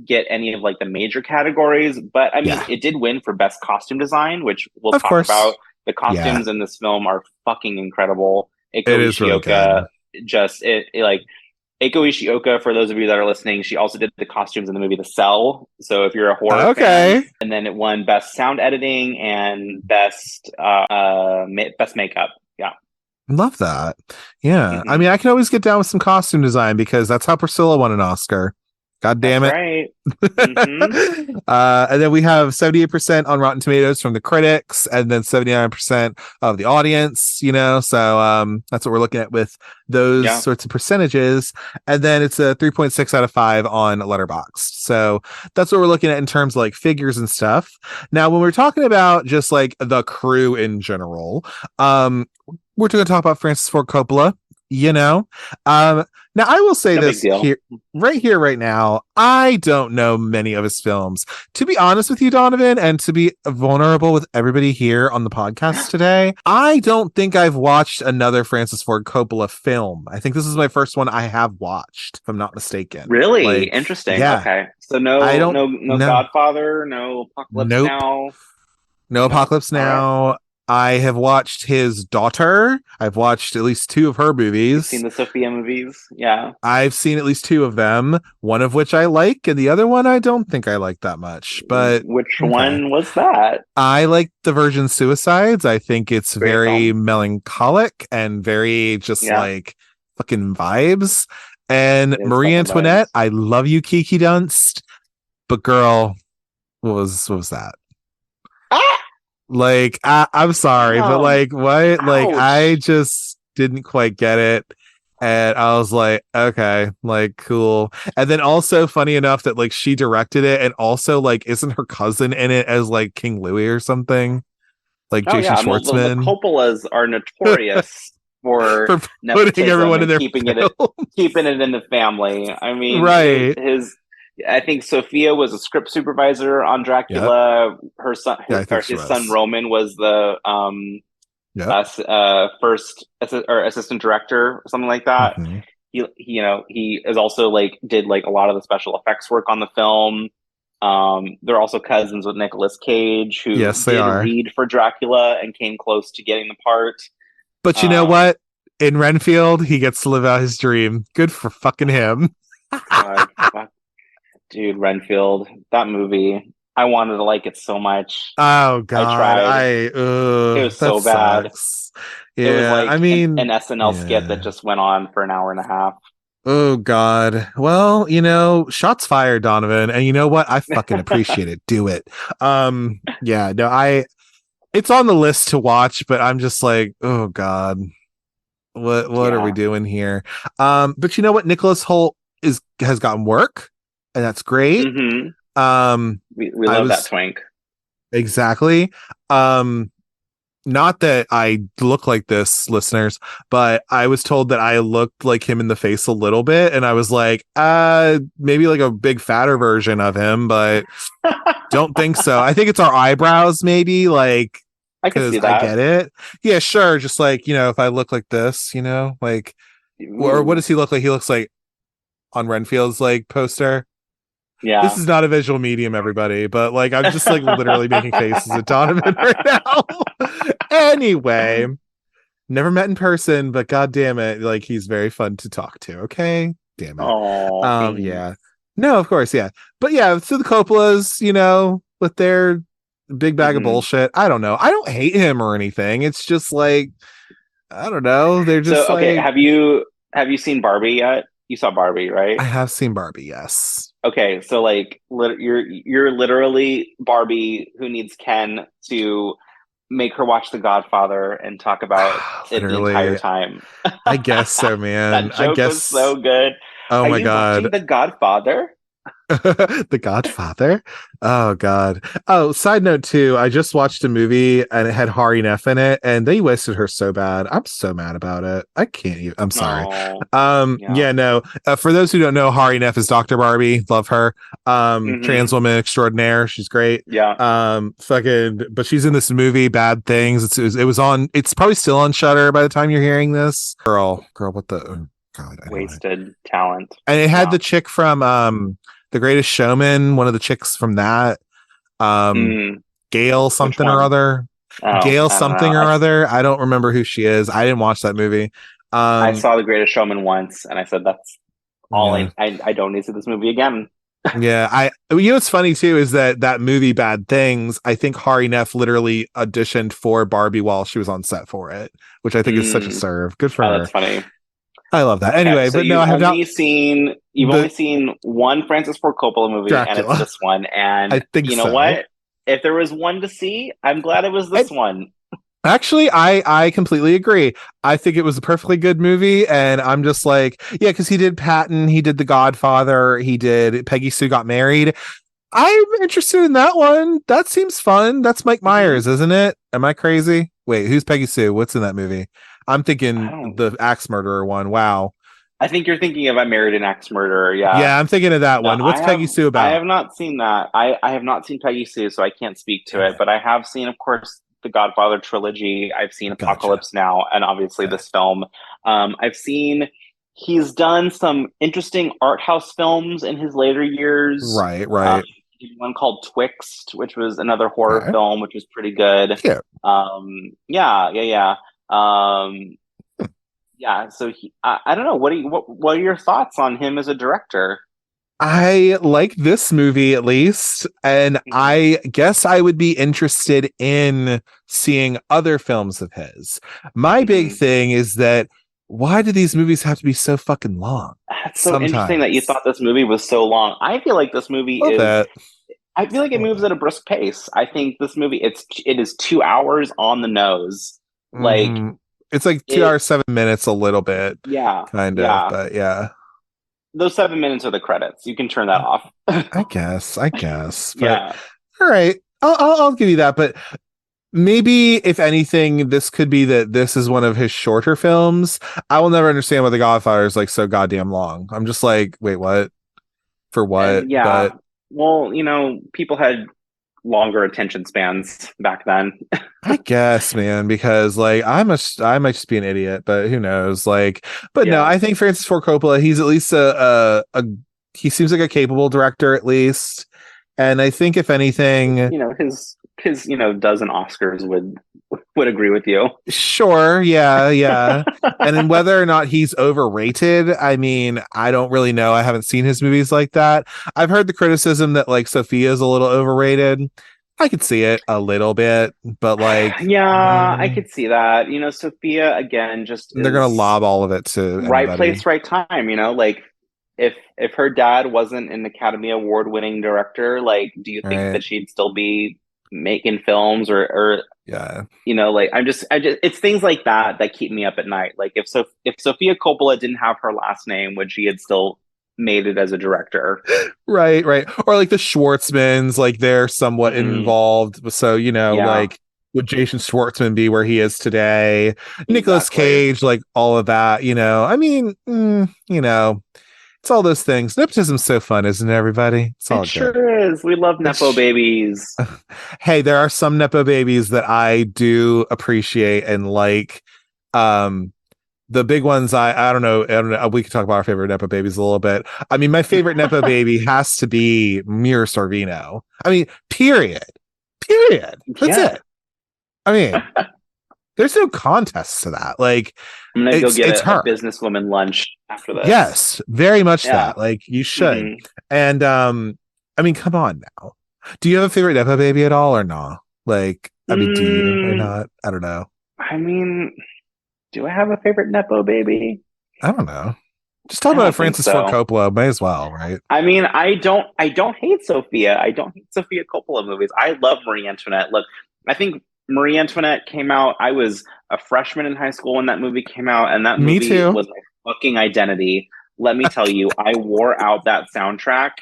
get any of like the major categories, but I mean, it did win for best costume design, which we'll talk about. The costumes in this film are fucking incredible. Eiko Ishioka, Eiko Ishioka, for those of you that are listening, she also did the costumes in the movie The Cell. So if you're a horror fan, and then it won best sound editing and best makeup. Yeah. Love that. Yeah. I mean, I can always get down with some costume design because that's how Priscilla won an Oscar. God damn That's it. right. Mm-hmm. And then we have 78% on Rotten Tomatoes from the critics and then 79% of the audience, so that's what we're looking at with those sorts of percentages. And then it's a 3.6 out of 5 on Letterboxd. So that's what we're looking at in terms of like figures and stuff. Now, when we're talking about just like the crew in general, we're going to talk about Francis Ford Coppola, now I will say this here, right now, I don't know many of his films. To be honest with you, Donovan, and to be vulnerable with everybody here on the podcast today, I don't think I've watched another Francis Ford Coppola film. I think this is my first one I have watched, if I'm not mistaken. Really? Interesting. Yeah. Okay. So no Godfather, no Apocalypse Now. No Apocalypse Now. Right. I have watched his daughter. I've watched at least 2 of her movies. You've seen the Sophia movies? Yeah. I've seen at least 2 of them, one of which I like, and the other one I don't think I like that much. But which one was that? I like the Virgin Suicides. I think it's very melancholic and very just like fucking vibes. And Marie Antoinette, I love you, Kiki Dunst. But girl, what was that? Like, I'm sorry, but like, what? Ouch. Like, I just didn't quite get it. And I was like, okay, like, cool. And then also funny enough that like she directed it, and also like, isn't her cousin in it as like King Louis or something? Like Jason Schwartzman. The Coppolas are notorious for putting everyone in their keeping it in the family. I mean, right. I think Sophia was a script supervisor on Dracula. Yep. Her son, his son Roman was the first assistant director or something like that. Mm-hmm. He is also like did like a lot of the special effects work on the film. They're also cousins with Nicolas Cage, who did read for Dracula and came close to getting the part. But you know what? In Renfield, he gets to live out his dream. Good for fucking him. God, dude, Renfield, that movie, I wanted to like it so much. Oh God, I tried. It was so bad. Yeah, it was like I mean, an SNL skit that just went on for an hour and a half. Oh God. Well, shots fired, Donovan, and you know what? I fucking appreciate it. Do it. Yeah, no, it's on the list to watch, but I'm just like, oh God, what are we doing here? But you know what? Nicholas Hoult has gotten work. And that's great. Mm-hmm. We love that twink. Exactly. Not that I look like this, listeners, but I was told that I looked like him in the face a little bit, and I was like, maybe like a big fatter version of him, but don't think so. I think it's our eyebrows, maybe. Like, I can see that. I get it. Yeah, sure. Just like if I look like this, like, or what does he look like? He looks like on Renfield's like poster. Yeah. This is not a visual medium, everybody, but like I'm just like literally making faces at Donovan right now. Anyway, never met in person, but god damn it, like he's very fun to talk to. Okay, damn it. Yeah, no, of course, yeah, but yeah. So the Coppolas, with their big bag of bullshit. I don't know. I don't hate him or anything. It's just like I don't know. They're just okay. Have you seen Barbie yet? You saw Barbie, right? I have seen Barbie, yes. Okay, so like you're literally Barbie who needs Ken to make her watch The Godfather and talk about it the entire time. I guess so, man. That joke was so good. Oh my God. The Godfather? The Godfather? Oh God. Oh, side note too, I just watched a movie and it had Hari Nef in it and they wasted her so bad. I'm so mad about it. I can't even. I'm sorry. No. For those who don't know, Hari Nef is Dr. Barbie. Love her. Trans woman extraordinaire. She's great. Yeah. But she's in this movie, Bad Things. It was on, it's probably still on Shudder by the time you're hearing this. Girl, what the God, wasted talent. And it had the chick from The Greatest Showman, one of the chicks from that, Gail something or other. Gail something or other. I don't remember who she is. I didn't watch that movie. I saw The Greatest Showman once, and I said, "That's all. I don't need to see this movie again." Yeah, what's funny too is that movie Bad Things, I think Hari Nef literally auditioned for Barbie while she was on set for it, which I think is such a serve. Good for Oh, her. that's funny. I love that. Okay, Anyway, so but no, I have not you've the only seen one Francis Ford Coppola movie, and it's Dracula. this one. I And think you know so. what? If there was one to see, I'm glad it was this one. Actually, I completely agree. I think it was a perfectly good movie, and I'm just like, yeah, because he did Patton, he did The Godfather, he did Peggy Sue Got Married. I'm interested in that one. That seems fun. That's Mike Myers, isn't it? Am I crazy? Wait, who's Peggy Sue? What's in that movie? I'm I thinking don't. the axe murderer one. Wow. I think you're thinking of I Married an Axe Murderer. Yeah. Yeah, I'm thinking of that No, one. What's Peggy Sue I about? have not seen that. I have not seen Peggy Sue, so I can't speak to Damn it. it. But I have seen, of course, the Godfather trilogy. I've seen Gotcha. Apocalypse Now, and obviously Okay. this film. I've seen he's done some interesting art house films in his later years. Right, Um, right. he did one called Twixt, which was another horror Okay. film, which was pretty good. Yeah. Yeah, yeah, yeah. Yeah. So I don't know. What are your thoughts on him as a director? I like this movie at least, and Mhm. I guess I would be interested in seeing other films of his. My big Mhm. thing is that why do these movies have to be so fucking long? That's so interesting that you Sometimes. thought this movie was so long. I feel like this movie A little is. bit. I feel like A it little moves bit. at a brisk pace. I think this movie it is 2 hours on the nose. Like It's like two it. hours, 7 minutes, a little bit, Yeah, kind of, yeah. but yeah. Those 7 minutes are the credits. You can turn that off. I guess, but Yeah. all right. I'll give you that, but maybe if anything, this could be that this is one of his shorter films. I will never understand why The Godfather is like so goddamn long. I'm just like, wait, what? For what? And yeah. But Well, people had longer attention spans back then. I guess, man, because like I might just be an idiot, but who knows? Like, but no, Yeah. I think Francis Ford Coppola, he's at least he seems like a capable director at least. And I think if anything, His dozen Oscars would agree with you. sure, yeah, yeah. And then whether or not he's overrated, I mean, I don't really know. I haven't seen his movies like that. I've heard the criticism that like Sophia is a little overrated. I could see it a little bit, but like Yeah, I could see that. Sophia again just they're gonna is lob all of it to right anybody. place, right time. Like if her dad wasn't an Academy Award winning director, like do you think Right. that she'd still be making films or Yeah. like I just it's things like that keep me up at night. Like if Sophia Coppola didn't have her last name, would she had still made it as a director? Right, right. Or like the Schwartzmans, like they're somewhat Hmm. involved. So, Yeah, like would Jason Schwartzman be where he is today? Nicolas exactly. Cage, like all of that, I mean, it's all those things. Nepotism's so fun, isn't it, everybody? It's all It good. sure is. We love Nepo It's babies. hey, there are some Nepo babies that I do appreciate and like. Um, the big ones, I don't know. We could talk about our favorite Nepo babies a little bit. I mean, my favorite Nepo baby has to be Mira Sorvino. I mean, period. That's Yeah. it. I mean, there's no contest to that. Like, I'm gonna go get it's a her. businesswoman lunch after this. Yes, very much Yeah. that. Like, you should. Hmm. And I mean, come on now. Do you have a favorite Nepo baby at all or no? Like, I mean, do you or Mm, not? I don't know. I mean, do I have a favorite Nepo baby? I don't know. Just talk I about don't think Francis Ford so. Coppola. May as well, right? I mean, I don't hate Sophia. I don't hate Sophia Coppola movies. I love Marie Antoinette. Look, I think Marie Antoinette came out. I was a freshman in high school when that movie came out, and that Me movie too. was my fucking identity. Let me tell you, I wore out that soundtrack.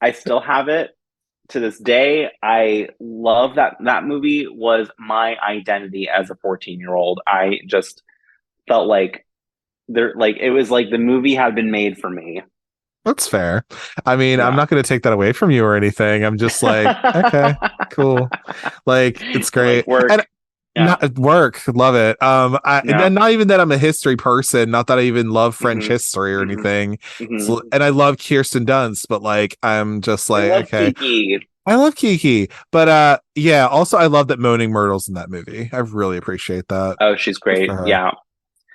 I still have it to this day. I love that movie was my identity as a 14-year-old. I just felt like it was like the movie had been made for me. That's fair. I mean, I'm Yeah. not going to take that away from you or anything. I'm just like, okay, cool. Like, it's You're like great. work. And Yeah. not work, love it. And Yeah. then not even that I'm a history person, not that I even love French Hmm. history or Hmm. anything. Hmm. So, and I love Kirsten Dunst, but like, I'm just I like, love okay, Kiki. I love Kiki, but yeah. Also, I love that Moaning Myrtle's in that movie. I really appreciate that. Oh, she's Good for great. her. Yeah.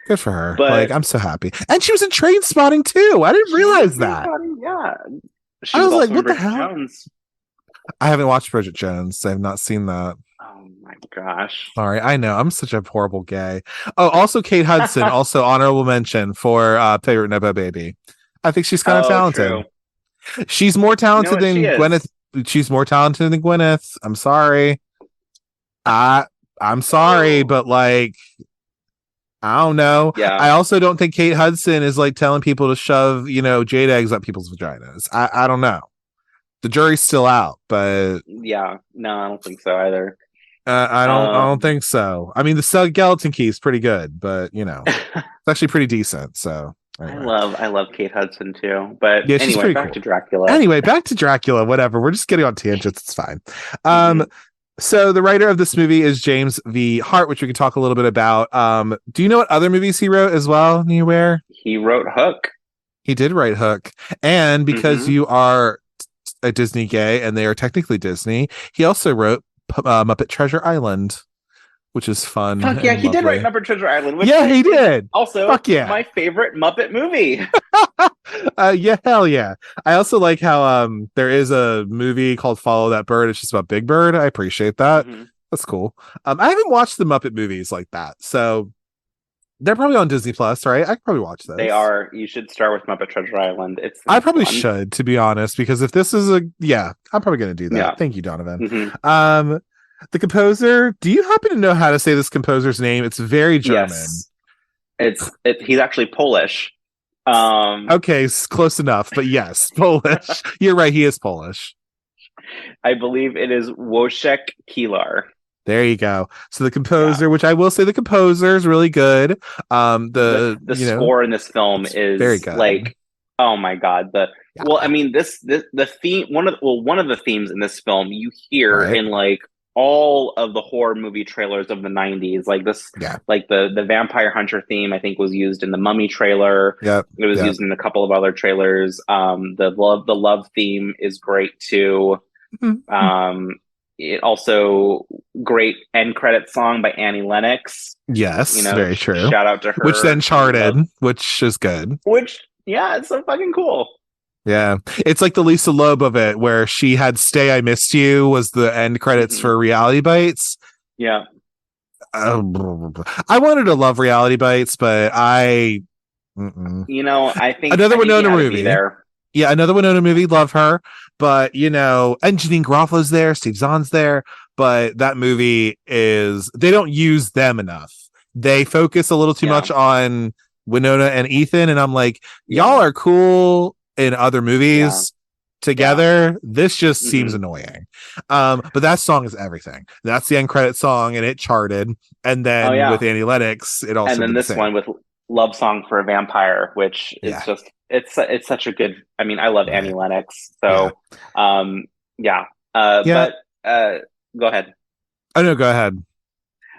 Good for her. Like, But I'm so happy. And she was in Train Spotting too. I didn't she was in realize that. Trainspotting. Yeah. She I was was like, also in what the Bridget hell? Jones. I haven't watched Bridget Jones. I have not seen that. Oh my gosh. Sorry, I know I'm such a horrible gay. Oh, also Kate Hudson, also honorable mention for favorite Nepo baby. I think she's kind of Oh, talented. true. She's more You know talented what? She than Gwyneth. is. She's more talented than Gwyneth. I'm sorry. I I'm sorry, but like I don't know. Yeah. I also don't think Kate Hudson is like telling people to shove, jade eggs up people's vaginas. I don't know. The jury's still out, but Yeah. No, I don't think so either. I don't think so. I mean, the skeleton key is pretty good, but it's actually pretty decent. So anyway, I love Kate Hudson too. But yeah, she's anyway, pretty back cool. to Dracula. Anyway, back to Dracula. Whatever. We're just getting on tangents. It's fine. Mhm. So the writer of this movie is James V. Hart, which we can talk a little bit about. Do you know what other movies he wrote as well? Anywhere? He wrote Hook. He did write Hook, and because Mhm. you are a Disney gay and they are technically Disney, he also wrote Muppet Treasure Island, which is fun Fuck yeah, and he did write lovely. Muppet Treasure Island, which Yeah, he did. also Fuck yeah. my favorite Muppet movie. Yeah, hell yeah. I also like how there is a movie called Follow That Bird. It's just about Big Bird. I appreciate that. Mhm. That's cool. I haven't watched the Muppet movies like that, so they're probably on Disney Plus, right? I could probably watch those. They are. You should start with Muppet Treasure Island. I probably fun. should, to be honest, because if this is I'm probably gonna do that. Yeah. Thank you, Donovan. Mm-hmm. The composer, do you happen to know how to say this composer's name? It's very German. Yes. He's actually Polish. Okay, close enough, but yes, Polish. You're right, he is Polish. I believe it is Wojciech Kilar. There you go. So the composer, which I will say the composer is really good. The score in this film is very good. Like, oh my god. Well, I mean, the theme, one of the themes in this film you hear in like all of the horror movie trailers of the 90s. Like this, like the Vampire Hunter theme, I think was used in the Mummy trailer. Yeah. It was used in a couple of other trailers. The love theme is great too. Mm-hmm. It also great end credit song by Annie Lennox. Yes, very true. Shout out to her. Which then charted, which is good. It's so fucking cool. Yeah, it's like the Lisa Loeb of it, where she had "Stay, I Missed You" was the end credits for Reality Bites. Yeah, I wanted to love Reality Bites, but I think another Winona movie there. Yeah, another Winona movie. Love her, but and Janine Garofalo's there, Steve Zahn's there, but that movie they don't use them enough. They focus a little too much on Winona and Ethan, and I'm like, y'all are cool in other movies together. This just seems annoying. But that song is everything. That's the end credit song, and it charted. And then with Annie Lennox, it also. And then this one with "Love Song for a Vampire," which is just it's such a good. I mean, I love Annie Lennox, so But go ahead. Oh no, go ahead.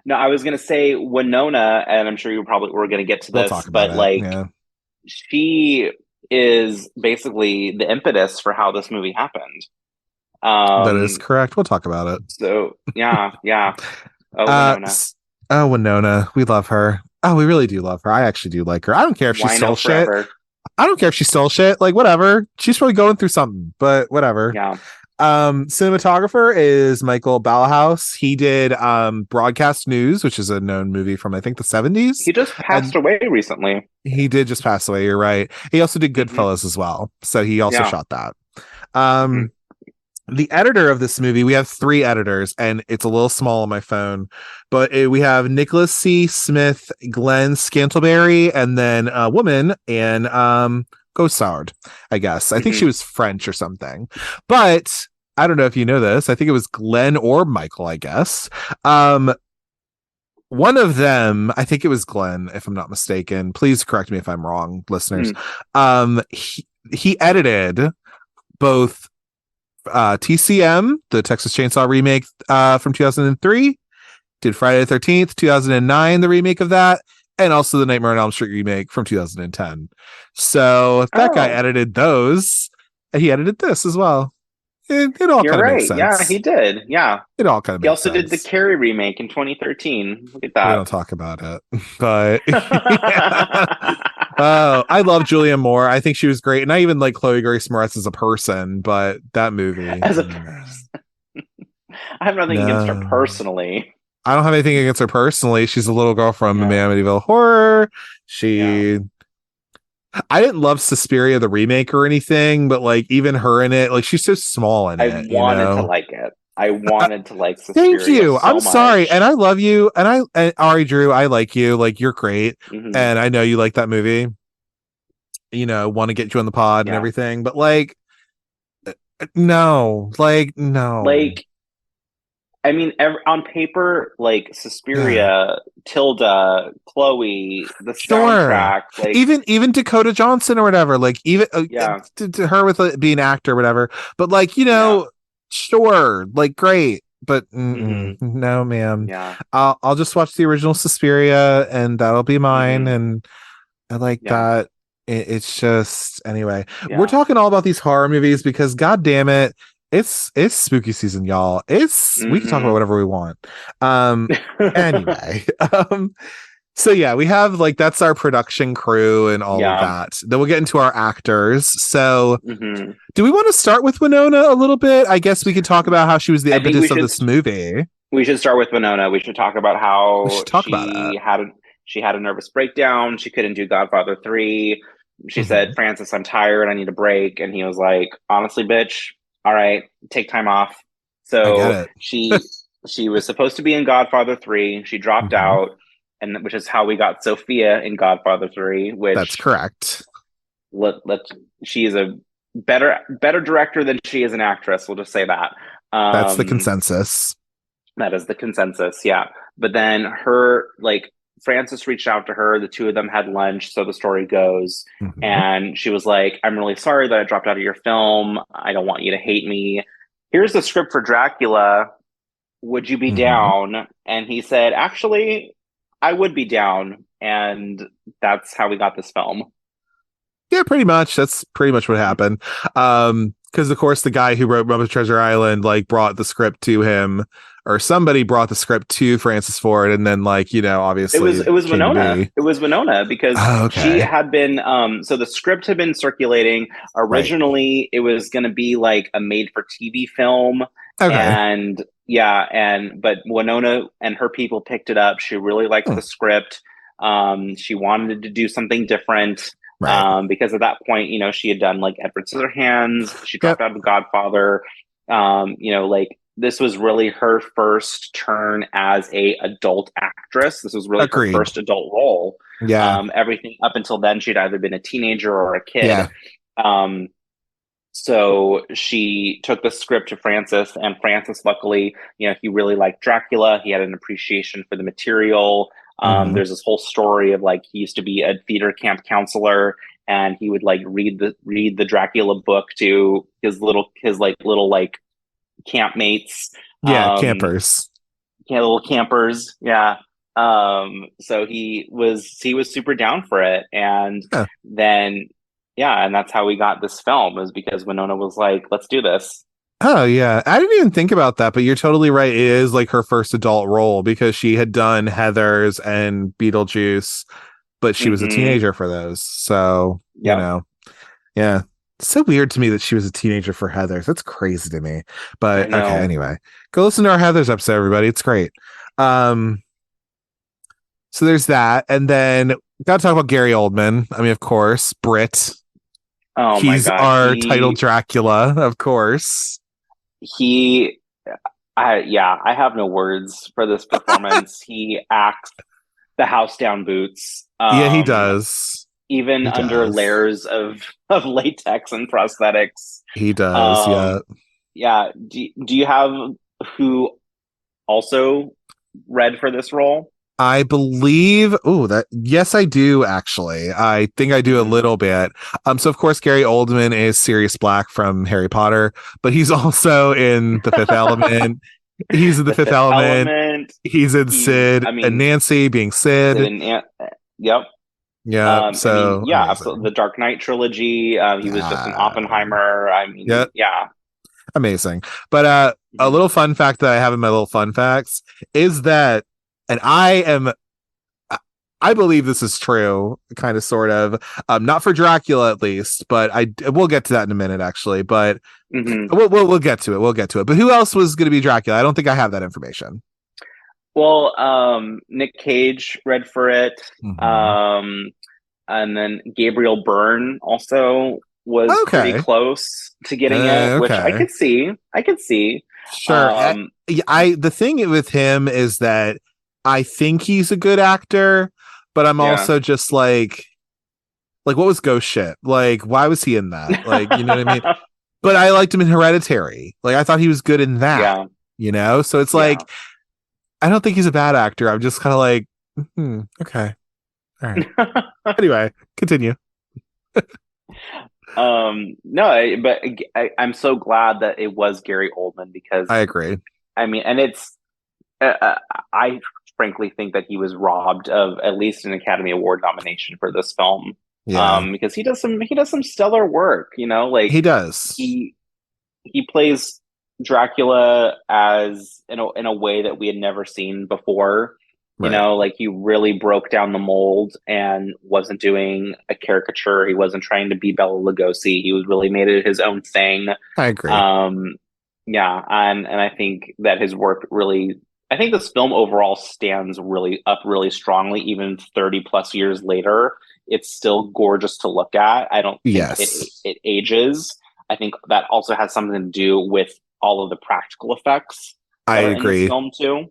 No, I was gonna say Winona, and I'm sure we're gonna get to this, but she is basically the impetus for how this movie happened. That is correct. We'll talk about it. So yeah. Winona. Winona, we love her. Oh, we really do love her. I actually do like her. I don't care if she stole shit. I don't care if she stole shit. Like whatever. She's probably going through something, but whatever. Yeah. Cinematographer is Michael Ballhaus. He did Broadcast News, which is a known movie from I think the 70s. He just passed away recently. He did just pass away, you're right. He also did Goodfellas as well. So he also shot that. The editor of this movie, we have 3 editors, and it's a little small on my phone, but we have Nicholas C. Smith, Glenn Scantleberry, and then a woman, and Gossard, I guess. I think she was French or something. But I don't know if you know this. I think it was Glenn or Michael, I guess. One of them, I think it was Glenn, if I'm not mistaken. Please correct me if I'm wrong, listeners. He edited both TCM, the Texas Chainsaw remake from 2003, did Friday the 13th, 2009, the remake of that, and also the Nightmare on Elm Street remake from 2010. So that guy edited those, and he edited this as well. It all You're kind of makes right. Yeah, he sense. did. Yeah. It all kind of He makes also did the sense. Carrie remake in 2013. Look at We that. don't talk about it, but yeah. Oh, I love Julia Moore. I think she was great, and I even like Chloe Grace Moretz as a person. But that movie, As a no, person, I have nothing against her no. personally. I don't have anything against her personally. She's a little girl from Yeah. Amityville Horror. Yeah. She, I didn't love Suspiria the remake or anything, but like even her in it, like she's so small in I it, wanted to like it. I wanted to like Thank Suspiria you. I'm so sorry, and much. I love you, and Ari Drew, I like you. Like you're great, Hmm. and I know you like that movie. Want to get you on the pod and Yeah. everything, but like, no, like no, Like, I mean, on paper, like yeah. Suspiria, Tilda, Chloe, the Sure. soundtrack, like, Even Dakota Johnson or whatever, like even yeah, to her with being an actor or whatever. But like, yeah, sure, like great, but hmm no, ma'am. yeah, I'll just watch the original Suspiria and that'll be mine. hmm And I like yeah, that. It's just anyway. We're yeah, talking all about these horror movies because god damn it, it's spooky season, y'all. It's we can talk about hmm whatever we want. Anyway. So yeah, we have like that's our production crew and all of yeah, that. Then we'll get into our actors. So hmm do we want to start with Winona a little bit? I guess we could talk about how she was the I think impetus of this movie. we should start with Winona. We should talk about We how should talk about it. she had a nervous breakdown. She couldn't do Godfather 3. She said, Mhm. "Francis, I'm tired. I need a break." And he was like, "Honestly, bitch, all right, take time off." I get So it. she was supposed to be in Godfather 3. She dropped Mhm. out, and which is how we got Sophia in Godfather 3, That's which correct. let she is a better director than she is an actress. We'll just say that. That's the Um, consensus. that is the consensus, yeah. But then her, like, Francis reached out to her. The two of them had lunch, so the story goes. Mhm. And she was like, "I'm really sorry that I dropped out of your film. I don't want you to hate me. Here's the script for Dracula. Would you be Mhm. down?" And he said, "Actually, I would be down." And that's how we got this film. Yeah, pretty much. That's pretty much what happened. Because of course the guy who wrote Muppet Treasure Island like brought the script to him, or somebody brought the script to Francis Ford, and then like obviously It it was came to Winona. be. It was Winona because Oh, she okay. had been so the script had been circulating. Right. Originally it was going to be like a made for TV film, Okay. and yeah, and but Winona and her people picked it up. She really liked Hmm. the script. She wanted to do something different Right. because at that point, she had done like Edward Scissorhands. She dropped Yep. out of Godfather. Like this was really her first turn as a adult actress. This was really her Agreed. first adult role. Yeah. Everything up until then, she'd either been a teenager or a kid. Yeah. Um, so she took the script to Francis, and Francis, luckily, he really liked Dracula. He had an appreciation for the material. Hmm. There's this whole story of like he used to be a theater camp counselor, and he would like read the Dracula book to his little like campmates, Yeah. um, Campers. little campers. Yeah. So he was super down for it, and Yeah. then yeah, and that's how we got this film is because Winona was like, "Let's do this." Oh yeah, I didn't even think about that, but you're totally right. It is like her first adult role because she had done Heathers and Beetlejuice, but she was a Mm-hmm. teenager for those. So, Yep. yeah. It's so weird to me that she was a teenager for Heathers. That's crazy to me. I But okay, know. anyway. Go listen to our Heathers episode, everybody. It's great. Um, so there's that. And then gotta talk about Gary Oldman. I mean, of course, Brit. Oh my He's God. our title Dracula, of course. He, I have no words for this performance. He acts the house down boots. Yeah, he does. Even He under does. layers of latex and prosthetics. He does. Yeah. Um, yeah. Do you have who also read for this role? I believe, yes, I do actually. I think I do a Mm-hmm. little bit. So of course, Gary Oldman is Sirius Black from Harry Potter, but he's also in The Fifth Element. He's in The The Fifth Fifth Element. Element. He's in He's, Sid I and mean, Nancy being Sid Sid. and yep. Yeah. I mean, So yeah, absolutely. amazing. The Dark Knight trilogy. He was just an Yeah. Oppenheimer. I Yeah. mean, yeah. Amazing. But a little fun fact that I have in my little fun facts is that, and I believe this is true, kind of, sort of, not for Dracula at least, but we'll get to that in a minute, actually. But we'll get to it. We'll get to it. But who else was going to be Dracula? I don't think I have that information. Well, Nick Cage read for it, and then Gabriel Byrne also was pretty close to getting it, which I could see. Sure. The thing with him is that I think he's a good actor, but I'm also just like what was Ghost Ship? Like, why was he in that? Like, you know what I mean? But I liked him in Hereditary. Like, I thought he was good in that. You know? So it's like, I don't think he's a bad actor. I'm just kind of like, okay. All right. Anyway, continue. No, but I'm so glad that it was Gary Oldman, because I agree. I mean, and it's I frankly think that he was robbed of at least an Academy Award nomination for this film. Because he does some stellar work, you know, like he does. He plays Dracula as in a way that we had never seen before. You know, like, he really broke down the mold and wasn't doing a caricature. He wasn't trying to be Bela Lugosi. He was really made it his own thing. I agree. And I think that his work really, I think this film overall stands really strongly, even 30 plus years later. It's still gorgeous to look at. I don't think it ages. I think that also has something to do with all of the practical effects. I agree. In this film too.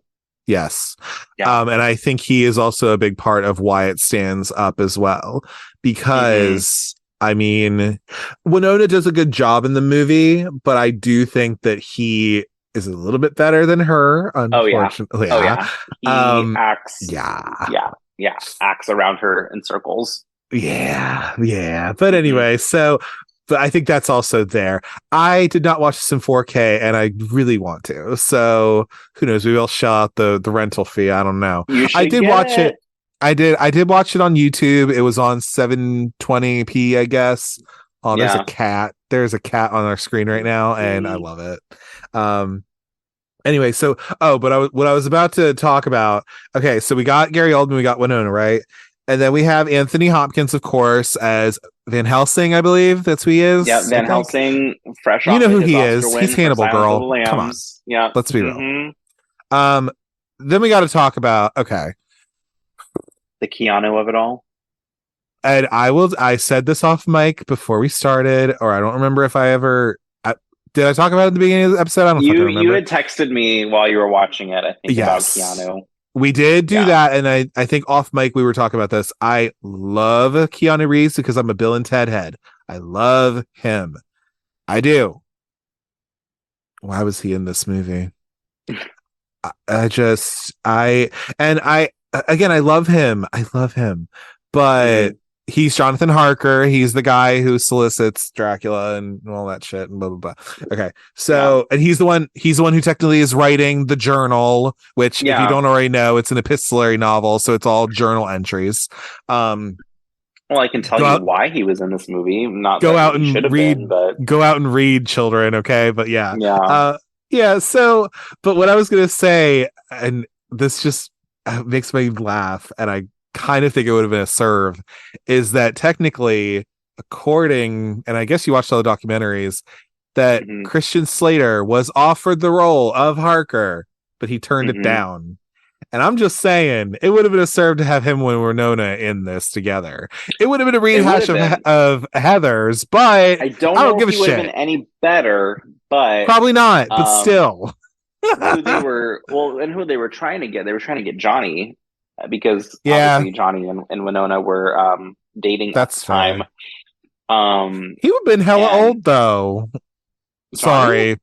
Yes. And I think he is also a big part of why it stands up as well, because I mean, Winona does a good job in the movie, but I do think that he is a little bit better than her, unfortunately. He acts acts around her in circles. But anyway, but I think that's also there. I did not watch this in 4K, and I really want to. So who knows? Maybe I'll shell out the rental fee. I don't know. I did watch it. I did watch it on YouTube. It was on 720p, I guess. Oh, there's a cat. There's a cat on our screen right now, and I love it. Anyway, so what I was about to talk about. Okay, so we got Gary Oldman, we got Winona, right? And then we have Anthony Hopkins, of course, as Van Helsing, I believe that's who he is. Yeah, Van Helsing, fresh. You know who he is. He's Hannibal, girl. Come on. Yeah. Let's be real. Then we got to talk about, the Keanu of it all. And I said this off mic before we started, or I don't remember if I ever did. I talk about it at the beginning of the episode? I don't remember. You had texted me while you were watching it, I think, about Keanu. We did do that, and I think off mic we were talking about this. I love Keanu Reeves because I'm a Bill and Ted head. I love him. I do. Why was he in this movie? I love him. I love him. But he's Jonathan Harker. He's the guy who solicits Dracula and all that shit and blah, blah, blah. Okay. So, and he's the one who technically is writing the journal, which if you don't already know, it's an epistolary novel. So it's all journal entries. Well, I can tell you why he was in this movie. Not go out and read, go out and read, children. Okay. But so, but what I was going to say, and this just makes me laugh, and I kind of think it would have been a serve, is that technically, according, and I guess you watched all the documentaries, that Christian Slater was offered the role of Harker, but he turned it down. And I'm just saying, it would have been a serve to have him and Winona in this together. It would have been a rehash of Heather's, but I don't give a shit. Been any better, but probably not. But still, who they were trying to get? They were trying to get Johnny, because obviously Johnny and Winona were dating at the time. He would have been hella old though. Sorry,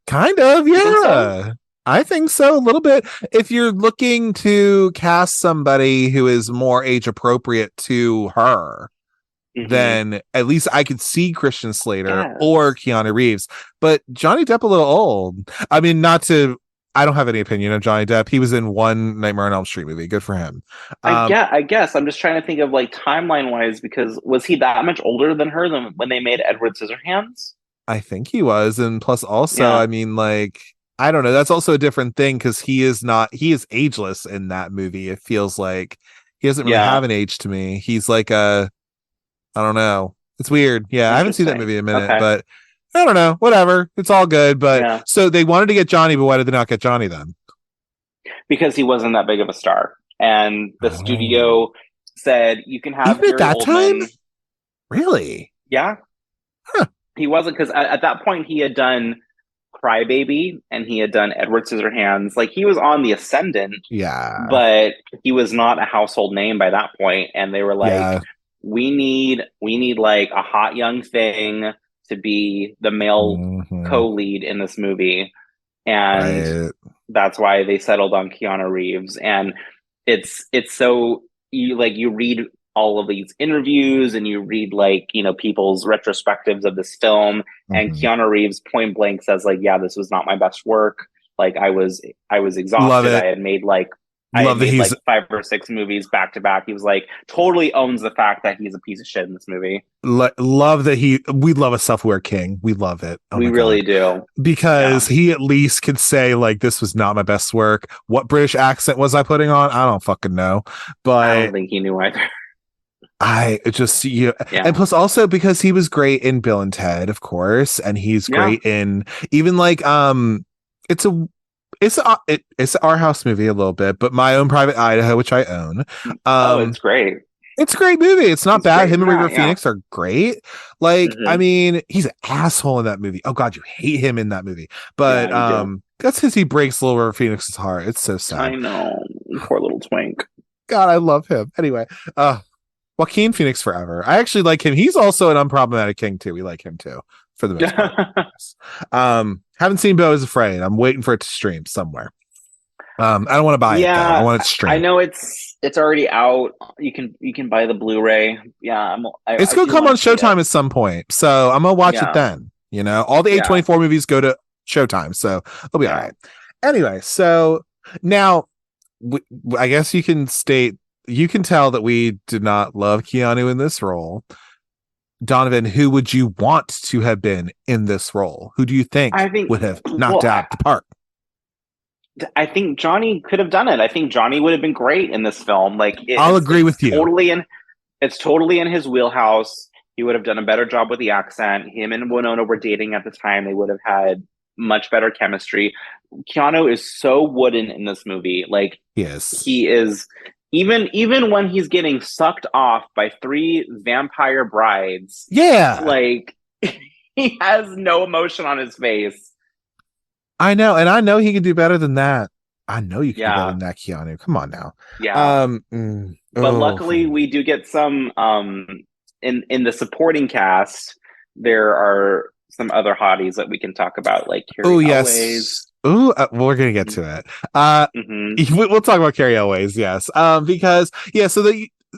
kind of, yeah. I think so, a little bit. If you're looking to cast somebody who is more age appropriate to her, then at least I could see Christian Slater or Keanu Reeves. But Johnny Depp a little old. I mean, I don't have any opinion of Johnny Depp. He was in one Nightmare on Elm Street movie. Good for him. I guess I'm just trying to think of, like, timeline wise, because was he that much older than her when they made Edward Scissorhands? I think he was, and plus also, I mean, like, I don't know. That's also a different thing because he is ageless in that movie. It feels like he doesn't really have an age to me. He's like I don't know. It's weird. Yeah, I haven't seen that movie in a minute, but I don't know. Whatever. It's all good. But so they wanted to get Johnny, but why did they not get Johnny then? Because he wasn't that big of a star, and the studio said you can have even at that Oldman. Time. Really? Yeah. Huh. He wasn't, because at that point he had done Crybaby and he had done Edward Scissorhands. Like, he was on the ascendant. Yeah. But he was not a household name by that point, and they were like, we need like a hot young thing to be the male co-lead in this movie. And that's why they settled on Keanu Reeves. And it's so, you read all of these interviews and you read, like, you know, people's retrospectives of this film, and Keanu Reeves point blank says, like, yeah, this was not my best work. Like, I was exhausted. I had made like 5 or 6 movies back to back. He was like, totally owns the fact that he's a piece of shit in this movie. Love that we love a self-aware king. We love it. We really do. Because he at least could say, like, this was not my best work. What British accent was I putting on? I don't fucking know. But I don't think he knew either. And plus also because he was great in Bill and Ted, of course, and he's great in even like it's our house movie a little bit, but My Own Private Idaho, which I own. It's great. It's a great movie. It's not bad. Him and River Phoenix are great. Like, I mean, he's an asshole in that movie. Oh God, you hate him in that movie. But that's because he breaks Little River Phoenix's heart. It's so sad. I know. Poor little twink. God, I love him. Anyway, Joaquin Phoenix forever. I actually like him. He's also an unproblematic king too. We like him too, for the most part. Haven't seen Beau is Afraid. I'm waiting for it to stream somewhere. I don't want to buy it though. I want it to stream. I know it's already out. You can buy the Blu-ray. Yeah, it's gonna come on Showtime at some point, so I'm gonna watch it then. You know, all the A24 movies go to Showtime, so they'll be all right. Anyway, so now I guess you can tell that we did not love Keanu in this role. Donovan, who would you want to have been in this role? Who do you think would have knocked out the park? I think Johnny could have done it. I think Johnny would have been great in this film. Like, I'll agree with you. It's totally in his wheelhouse. He would have done a better job with the accent. Him and Winona were dating at the time. They would have had much better chemistry. Keanu is so wooden in this movie. Like, he is. Even when he's getting sucked off by 3 vampire brides, like, he has no emotion on his face. I know, and I know he can do better than that. I know you can do better than that, Keanu. Come on now. Yeah. But luckily, we do get some in the supporting cast. There are some other hotties that we can talk about, like Carrie Elways. We're gonna get to it. We'll talk about Carrie Elways, yes. Because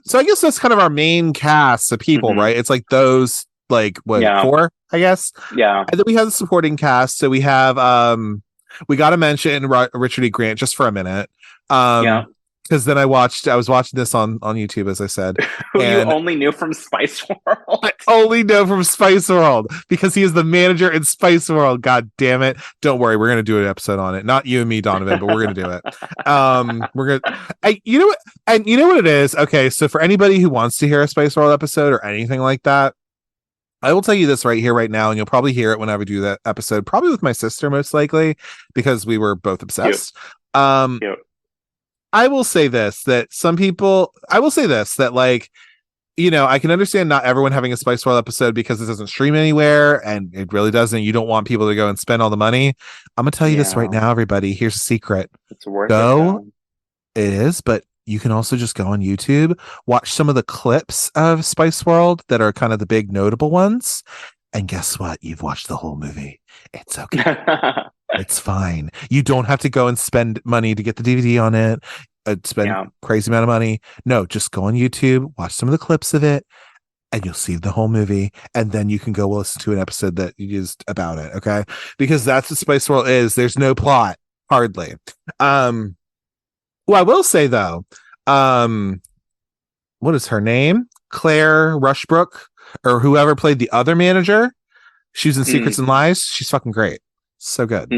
so I guess that's kind of our main cast of people, right? It's like those, like, 4, I guess. Yeah. And then we have the supporting cast. So we have we got to mention Richard E. Grant just for a minute. Because then I was watching this on YouTube, as I said. Who you only knew from Spice World. I only know from Spice World because he is the manager in Spice World. God damn it. Don't worry. We're going to do an episode on it. Not you and me, Donovan, but we're going to do it. We're going to, you know what? And you know what it is? Okay. So for anybody who wants to hear a Spice World episode or anything like that, I will tell you this right here, right now, and you'll probably hear it whenever I do that episode, probably with my sister, most likely, because we were both obsessed. Cute. I will say this, that like, you know, I can understand not everyone having a Spice World episode because it doesn't stream anywhere, and it really doesn't. You don't want people to go and spend all the money. I'm going to tell you this right now, everybody. Here's a secret. It's worth it. It is, but you can also just go on YouTube, watch some of the clips of Spice World that are kind of the big notable ones. And guess what? You've watched the whole movie. It's okay. It's fine. You don't have to go and spend money to get the DVD on it, spend crazy amount of money. No, just go on YouTube, watch some of the clips of it, and you'll see the whole movie. And then you can go listen to an episode that is about it. Okay. Because that's what Spice World is. There's no plot, hardly. Well, I will say though, what is her name? Claire Rushbrook, or whoever played the other manager. She was in Secrets and Lies. She's fucking great. So good.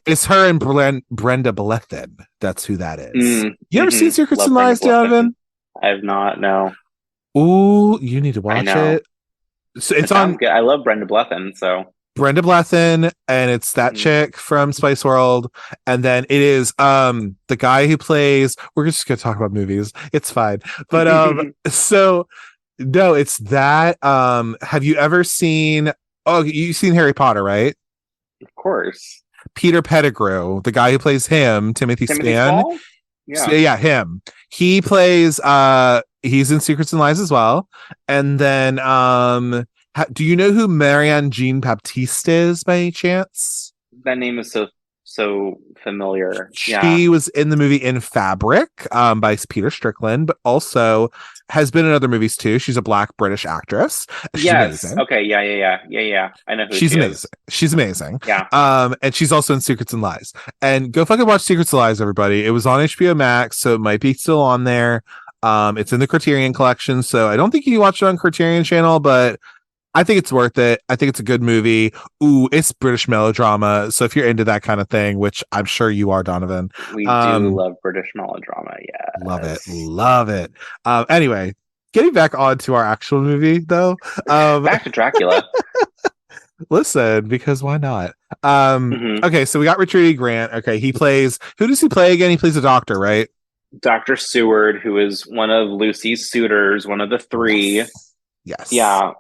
It's her and Brenda Blethyn. That's who that is. You ever seen Secrets and Lies, Donovan? I have not, no. Ooh, you need to watch it. So it's on. Good. I love Brenda Blethyn, so. Brenda Blethyn, and it's that chick from Spice World, and then it is the guy who plays. We're just gonna talk about movies. It's fine, but so no, it's that. Have you ever seen? Oh, you've seen Harry Potter, right? Of course. Peter Pettigrew, the guy who plays him, Timothy Span. Yeah, him. He plays. He's in Secrets and Lies as well, and then do you know who Marianne Jean Baptiste is by any chance? That name is so familiar. She was in the movie In Fabric by Peter Strickland, but also has been in other movies too. She's a Black British actress. She's amazing. Okay. Yeah. I know who she's amazing. She's amazing. Yeah. And she's also in Secrets and Lies. And go fucking watch Secrets and Lies, everybody. It was on HBO Max, so it might be still on there. It's in the Criterion Collection, so I don't think you can watch it on Criterion Channel, but I think it's worth it. I think it's a good movie. Ooh, it's British melodrama. So if you're into that kind of thing, which I'm sure you are, Donovan. We do love British melodrama. Yeah. Love it. Anyway, getting back on to our actual movie, though. Back to Dracula. Listen, because why not? Okay, so we got Richard E. Grant. Okay, who does he play again? He plays a doctor, right? Dr. Seward, who is one of Lucy's suitors, one of the three. Yes. Yeah.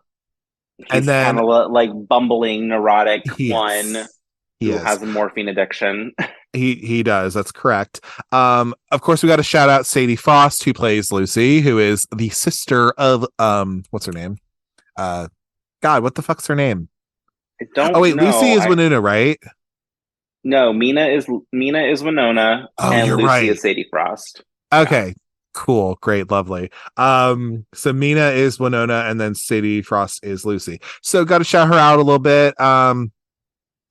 He's and then kind of like bumbling, neurotic who has a morphine addiction. He does. That's correct. Of course, we got to shout out Sadie Frost, who plays Lucy, who is the sister of what's her name? God, what the fuck's her name? I don't. Oh wait, know. Lucy is Winona, right? No, Mina is Winona, and Lucy is Sadie Frost. Okay. Yeah. Cool, great, lovely. So Mina is Winona, and then Sadie Frost is Lucy. So got to shout her out a little bit.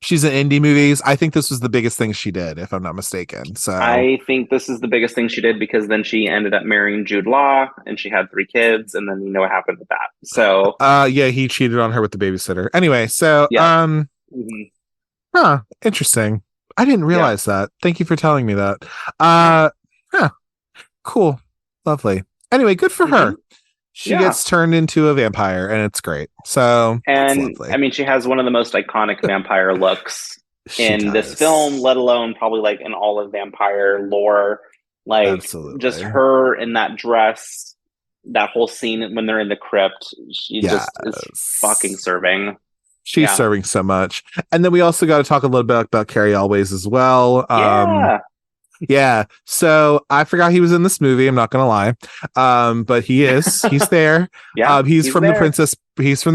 She's in indie movies. I think this was the biggest thing she did, if I'm not mistaken. So I think this is the biggest thing she did because then she ended up marrying Jude Law, and she had 3 kids, and then you know what happened with that. So yeah, he cheated on her with the babysitter. Anyway, so interesting. I didn't realize that. Thank you for telling me that. Cool. Lovely. Anyway, good for her. She gets turned into a vampire, and it's great. So, and I mean, she has one of the most iconic vampire looks in this film, let alone probably like in all of vampire lore. Like, just her in that dress, that whole scene when they're in the crypt, she just is fucking serving. She's serving so much. And then we also got to talk a little bit about Carrie Elways as well. Yeah. So I forgot he was in this movie. I'm not going to lie. But he is. He's there. He's from The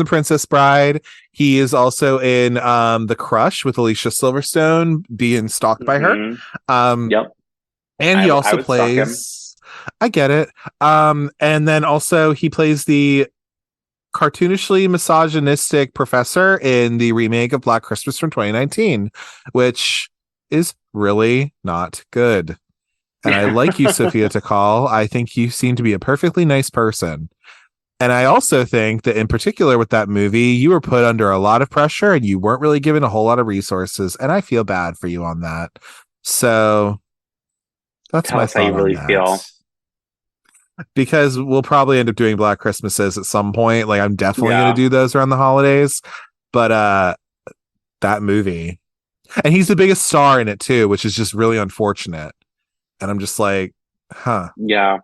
Princess Bride. He is also in The Crush with Alicia Silverstone, being stalked by her. And he also plays. I get it. And then also he plays the cartoonishly misogynistic professor in the remake of Black Christmas from 2019, which is really not good. And I like you, Sophia Takal. I think you seem to be a perfectly nice person. And I also think that in particular with that movie, you were put under a lot of pressure and you weren't really given a whole lot of resources. And I feel bad for you on that. So that's my thought. How you really feel. Because we'll probably end up doing Black Christmases at some point. Like I'm definitely going to do those around the holidays. But that movie. And he's the biggest star in it too, which is just really unfortunate. And I'm just like, Yeah.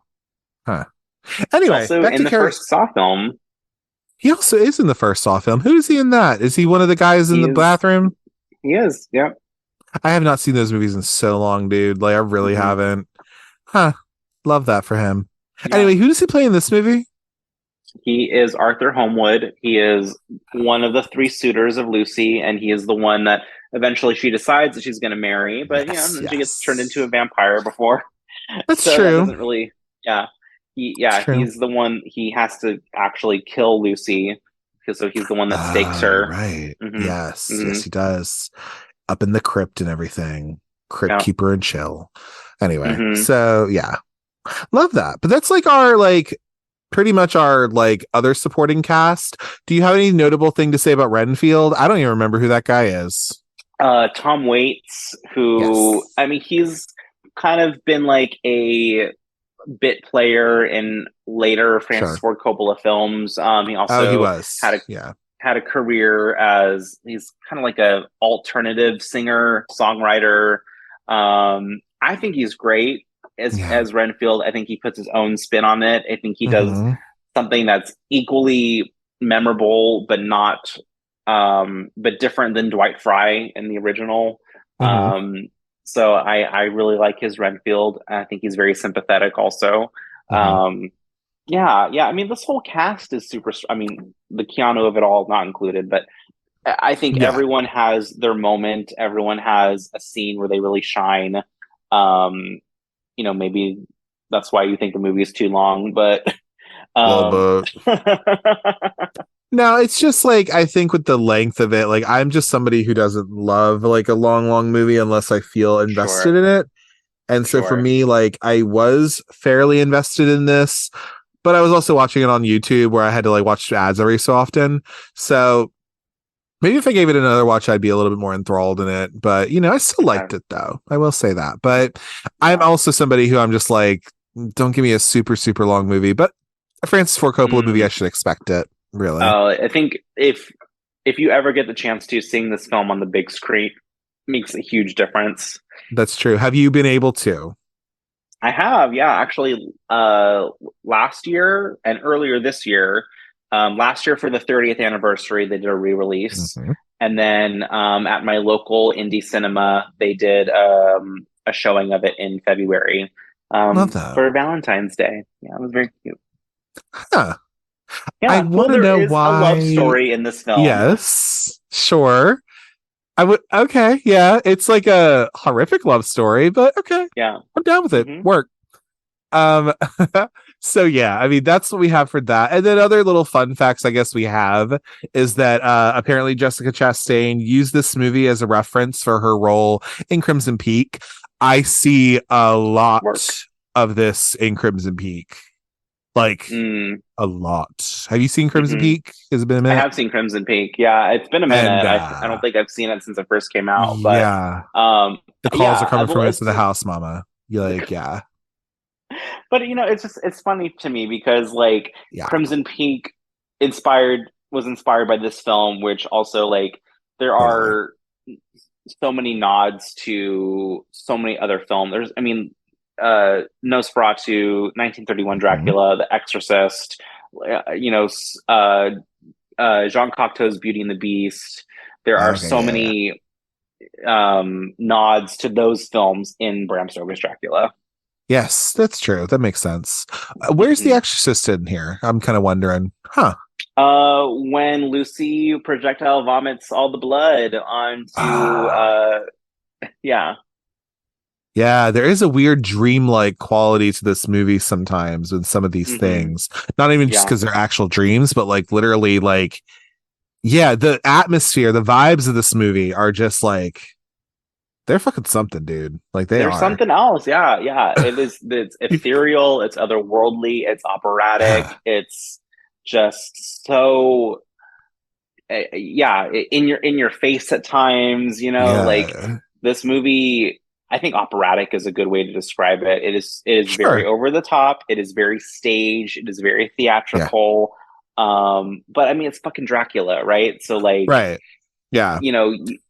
Anyway, also in the first Saw film. He also is in the first Saw film. Who is he in that? Is he one of the guys in the bathroom? He is, yeah. I have not seen those movies in so long, dude. Like I really haven't. Love that for him. Yeah. Anyway, who does he play in this movie? He is Arthur Homewood. He is one of the 3 suitors of Lucy, and he is the one that eventually she decides that she's going to marry, but she gets turned into a vampire before. That's true. That doesn't really, he's the one. He has to actually kill Lucy because he's the one that stakes her. Right. Yes, he does. Up in the crypt and everything. Crypt keeper and chill. Anyway, so yeah, love that. But that's like our pretty much our like other supporting cast. Do you have any notable thing to say about Renfield? I don't even remember who that guy is. Tom Waits, who, Yes. I mean, he's kind of been like a bit player in later Francis Sure. Ford Coppola films. He Oh, he also was. had a Yeah. had a career as he's kind of like a alternative singer songwriter. I think he's great Yeah. as Renfield. I think he puts his own spin on it. I think he does Mm-hmm. something that's equally memorable, but not but different than Dwight Fry in the original. Mm-hmm. So I really like his Renfield. I think he's very sympathetic also. Mm-hmm. Yeah. I mean, this whole cast is super. I mean, the Keanu of it all not included, but I think Yeah. everyone has their moment. Everyone has a scene where they really shine. Um, maybe that's why you think the movie is too long, but A little um, bit. No, it's just like I think with the length of it, like I'm just somebody who doesn't love like a long movie unless I feel invested sure, in it. And so for sure. me, like I was fairly invested in this, but I was also watching it on YouTube where I had to like watch ads every so often. So maybe if I gave it another watch, I'd be a little bit more enthralled in it. But I still Okay. liked it though. I will say that. But I'm Yeah. also somebody who I'm just like, don't give me a super, super long movie. But a Francis Ford Coppola movie, I should expect it, really. I think if you ever get the chance to seeing this film on the big screen makes a huge difference. That's true. Have you been able to? I have, yeah, actually, last year and earlier this year. Last year for the 30th anniversary, they did a re-release, Mm-hmm. and then at my local indie cinema, they did a showing of it in February Love that. for Valentine's Day. Yeah, it was very cute. Huh. I Yeah, want well, to there know is a love why. story in this film. Yes, sure. I would. Okay, yeah. It's like a horrific love story, but okay, Yeah. I'm down with it. Hmm. Work. Um. So yeah, I mean that's what we have for that. And then other little fun facts I guess we have is that apparently Jessica Chastain used this movie as a reference for her role in Crimson Peak. I see a lot Work. of this in Crimson Peak. Like Mm. a lot. Have you seen Crimson Hmm. Peak? Has it been a I minute? have seen Crimson Peak. Yeah, it's been a And minute. I don't think I've seen it since it first came out, but yeah, um, the calls are yeah. coming from Well, into it's the house, Mama. You're like, yeah, but it's funny to me because like yeah, Crimson Peak was inspired by this film, which also like there totally. are so many nods to so many other films. I mean, Nosferatu, 1931, Mhm. Dracula, The Exorcist, uh, you know, uh, Jean Cocteau's Beauty and the Beast. There are Okay, so yeah. many nods to those films in Bram Stoker's Dracula. Yes, that's true. That makes sense. Where's the Mm-hmm. Exorcist in here? I'm kind of wondering. Huh. When Lucy projectile vomits all the blood onto, Ah, yeah. yeah. There is a weird dreamlike quality to this movie sometimes with some of these Mm-hmm. things. Not even just Yeah. because they're actual dreams, but like literally, like yeah, the atmosphere, the vibes of this movie are just like they're fucking something, dude. Like they There's are. something else. Yeah. It's ethereal, it's otherworldly, it's operatic, it's just so, yeah, in your face at times, like Yeah. this movie. I think operatic is a good way to describe it. It is very Sure. over the top, it is very staged, it is very Yeah. theatrical. But I mean, it's fucking Dracula, right? So like, Right. Yeah.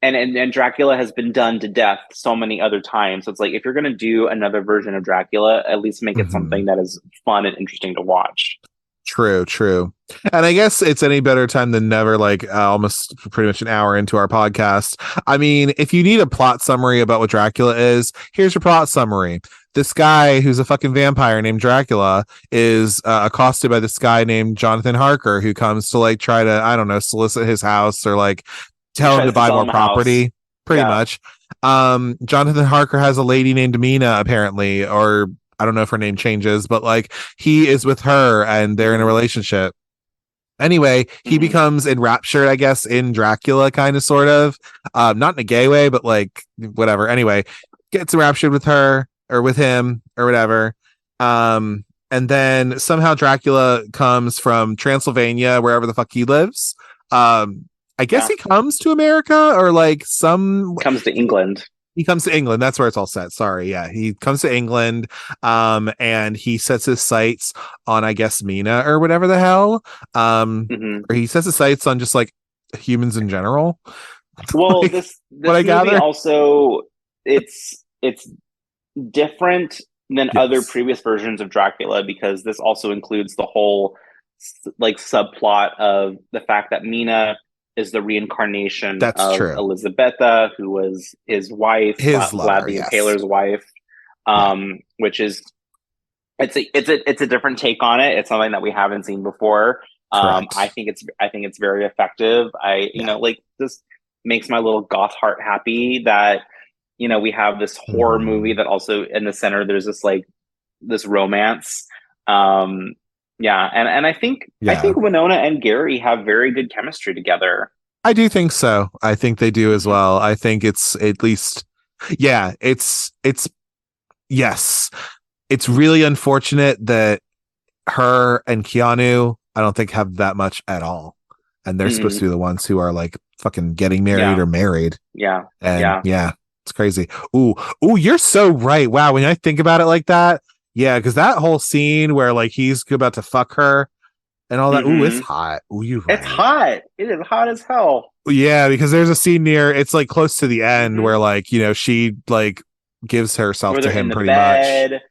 and Dracula has been done to death so many other times. So it's like if you're gonna do another version of Dracula, at least make it Hmm. something that is fun and interesting to watch. True, true. And I guess it's any better time than never, like almost pretty much an hour into our podcast. I mean, if you need a plot summary about what Dracula is, here's your plot summary. This guy who's a fucking vampire named Dracula is accosted by this guy named Jonathan Harker who comes to like try to, I don't know, solicit his house or like He tell him to tries to buy sell more him a house. property, pretty Yeah. much. Jonathan Harker has a lady named Mina, apparently, or I don't know if her name changes, but like he is with her and they're in a Hmm. relationship. Anyway, he Hmm. becomes enraptured, I guess, in Dracula, kind of, sort of. Not in a gay way, but like whatever. Anyway, gets enraptured with her or with him or whatever. Um, And then somehow Dracula comes from Transylvania, wherever the fuck he lives. I guess he comes to America or like comes to England. He comes to England. That's where it's all set. Sorry. Yeah. He comes to England. And he sets his sights on, I guess, Mina or whatever the hell. Or he sets his sights on just like humans in general. Well, like, this movie gather? also it's different than other previous versions of Dracula because this also includes the whole like subplot of the fact that Mina is the reincarnation of Elizabetha, who was his wife, Vlad the Impaler's wife, which is it's a different take on it. It's something that we haven't seen before. I think it's very effective. You know, like this makes my little goth heart happy that we have this horror movie that also in the center there's this romance. And I think Winona and Gary have very good chemistry together. I do think so. I think they do as well. I think it's at least it's it's really unfortunate that her and Keanu I don't think have that much at all. And they're supposed to be the ones who are like fucking getting married or married. It's crazy. Ooh, you're so right. Wow, when I think about it like that, because that whole scene where like he's about to fuck her and all that. Ooh, it's hot. Ooh, you're right. It's hot. It is hot as hell. Yeah, because there's a scene it's like close to the end where like she like gives herself to him pretty much.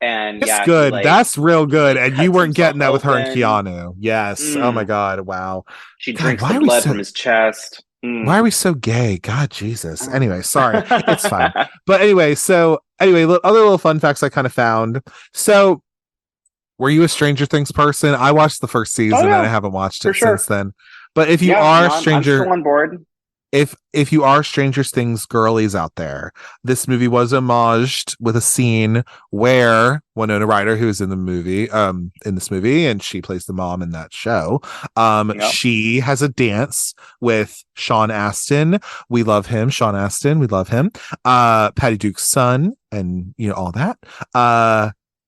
And it's good. That's real good. And you weren't getting that with her and Keanu. Yes. Oh my God. Wow. She drinks the blood from his chest. Why are we so gay? God, Jesus. Anyway, sorry. It's fine. But anyway, other little fun facts I kind of found. So, were you a Stranger Things person? I watched the first season and I haven't watched it since then. But if you are I'm still on board. If you are Stranger Things girlies out there, this movie was homaged with a scene where Winona Ryder, who's in this movie, and she plays the mom in that show. She has a dance with Sean Astin. We love him. Sean Astin. We love him. Patty Duke's son, and all that.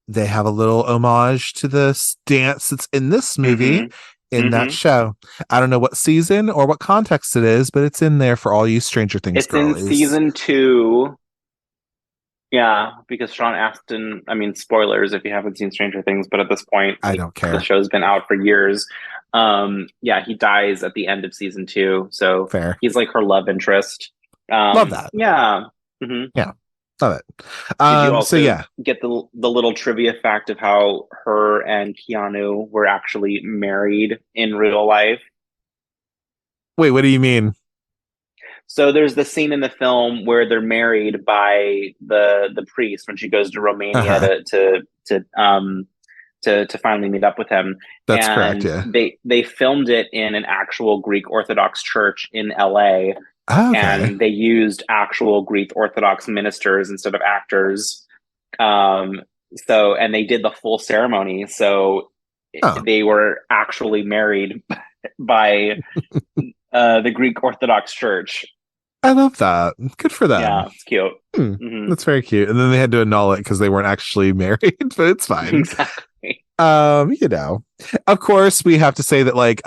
They have a little homage to this dance that's in this movie. In that show. I don't know what season or what context it is, but it's in there for all you Stranger Things girlies. It's in season 2. Yeah, because Sean Astin, I mean, spoilers if you haven't seen Stranger Things, but at this point, I don't care. The show's been out for years. He dies at the end of season 2. So fair. He's like her love interest. Love that. Yeah. Yeah. Love it. Did you also get the little trivia fact of how her and Keanu were actually married in real life? Wait, what do you mean? So there's the scene in the film where they're married by the priest when she goes to Romania to finally meet up with him. That's correct. Yeah. They filmed it in an actual Greek Orthodox church in LA. Okay. And they used actual Greek Orthodox ministers instead of actors. And they did the full ceremony. So they were actually married by the Greek Orthodox Church. I love that. Good for them. Yeah, it's cute. That's very cute. And then they had to annul it because they weren't actually married, but it's fine. Exactly. Of course, we have to say that like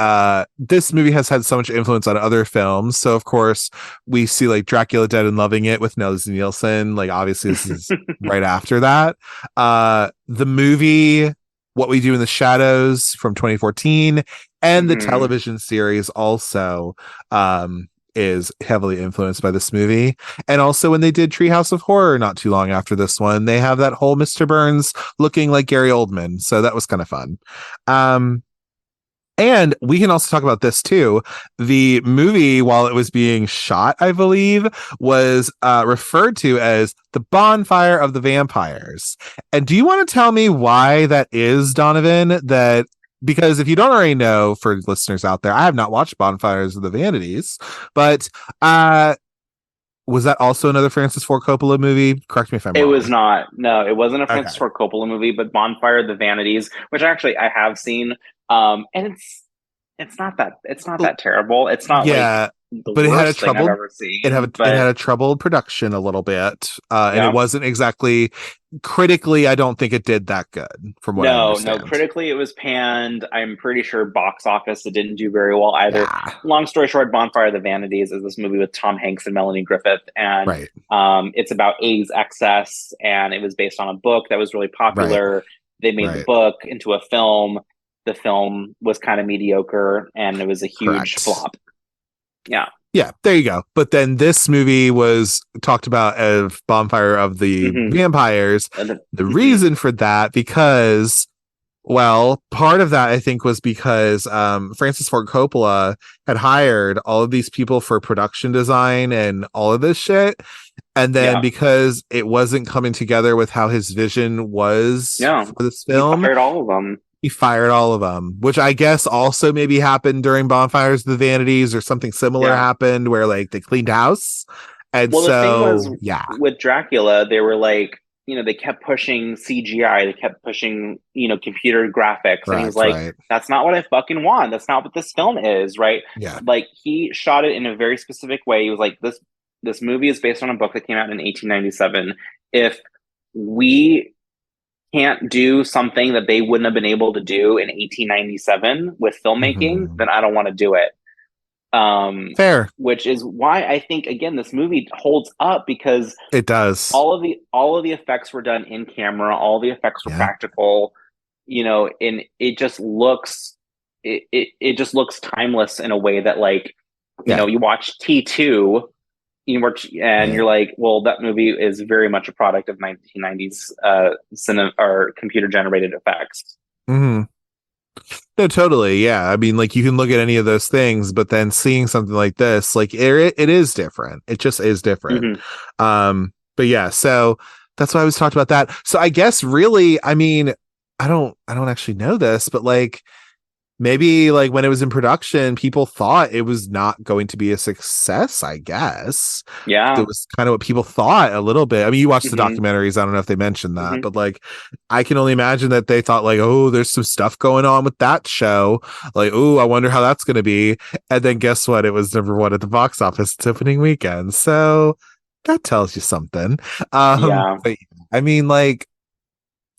this movie has had so much influence on other films. So of course, we see like Dracula Dead and Loving It with Leslie Nielsen. Like obviously, this is right after that. The movie What We Do in the Shadows from 2014 and the television series also is heavily influenced by this movie. And also when they did Treehouse of Horror not too long after this one, they have that whole Mr. Burns looking like Gary Oldman. So that was kind of fun. And we can also talk about this too. The movie, while it was being shot, I believe, was referred to as the Bonfire of the Vampires. And do you want to tell me why that is, Donovan? Because if you don't already know, for listeners out there, I have not watched Bonfires of the Vanities, but was that also another Francis Ford Coppola movie? Correct me if I'm wrong. It was not. No, it wasn't a Francis Ford Coppola movie, but Bonfire of the Vanities, which actually I have seen, and it's not that terrible. It's not the but it had a worst thing I've troubled ever seen. it had But a troubled production a little bit, and it yeah. wasn't exactly critically. I don't think it did that good, from what I No, no. understand. Critically, it was panned. I'm pretty sure box office it didn't do very well either. Yeah, Long story short, Bonfire of the Vanities is this movie with Tom Hanks and Melanie Griffith, and right, it's about AIDS excess, and it was based on a book that was really right, popular. They made the right. book into a film. The film was kind of mediocre, and it was a huge Correct. flop. Yeah, Yeah, there you go. But then this movie was talked about as Bonfire of the hmm Vampires. The hmm reason for that, because, well, part of that I think was because Francis Ford Coppola had hired all of these people for production design and all of this shit. And then yeah, because it wasn't coming together with how his vision was yeah. for this He film, fired all of them. he fired all of them, which I guess also maybe happened during Bonfires of the Vanities, or something similar Yeah. happened where like they cleaned house. And Well, the thing was so, yeah, with Dracula, they were like, they kept pushing CGI, they kept pushing, computer graphics. And he was correct, like, right. that's not what I fucking want. That's not what this film is, right? Yeah. Like he shot it in a very specific way. He was like, this movie is based on a book that came out in 1897. If we can't do something that they wouldn't have been able to do in 1897 with filmmaking, Mhm. then I don't want to do it. Fair. Which is why I think again this movie holds up because It does. all of the effects were done in camera, all the effects were Yeah. practical, and it just looks timeless in a way that like, Yeah. you watch T2 and Right. you're like, well, that movie is very much a product of 1990s cinema or computer generated effects. hmm No, totally. Yeah. I mean, like you can look at any of those things, but then seeing something like this, like it is different. It just is different. Mm-hmm. But yeah, so that's why I was talked about that. So I guess really, I mean, I don't actually know this, but like maybe like when it was in production, people thought it was not going to be a success, I guess. That Yeah. was kind of what people thought a little bit. I mean, you watch the Mm-hmm. documentaries. I don't know if they mentioned that, Mm-hmm. but like, I can only imagine that they thought like, oh, there's some stuff going on with that show. Like, oh, I wonder how that's going to be. And then guess what? It was number one at the box office. It's opening weekend. So that tells you something. Yeah. But I mean, like,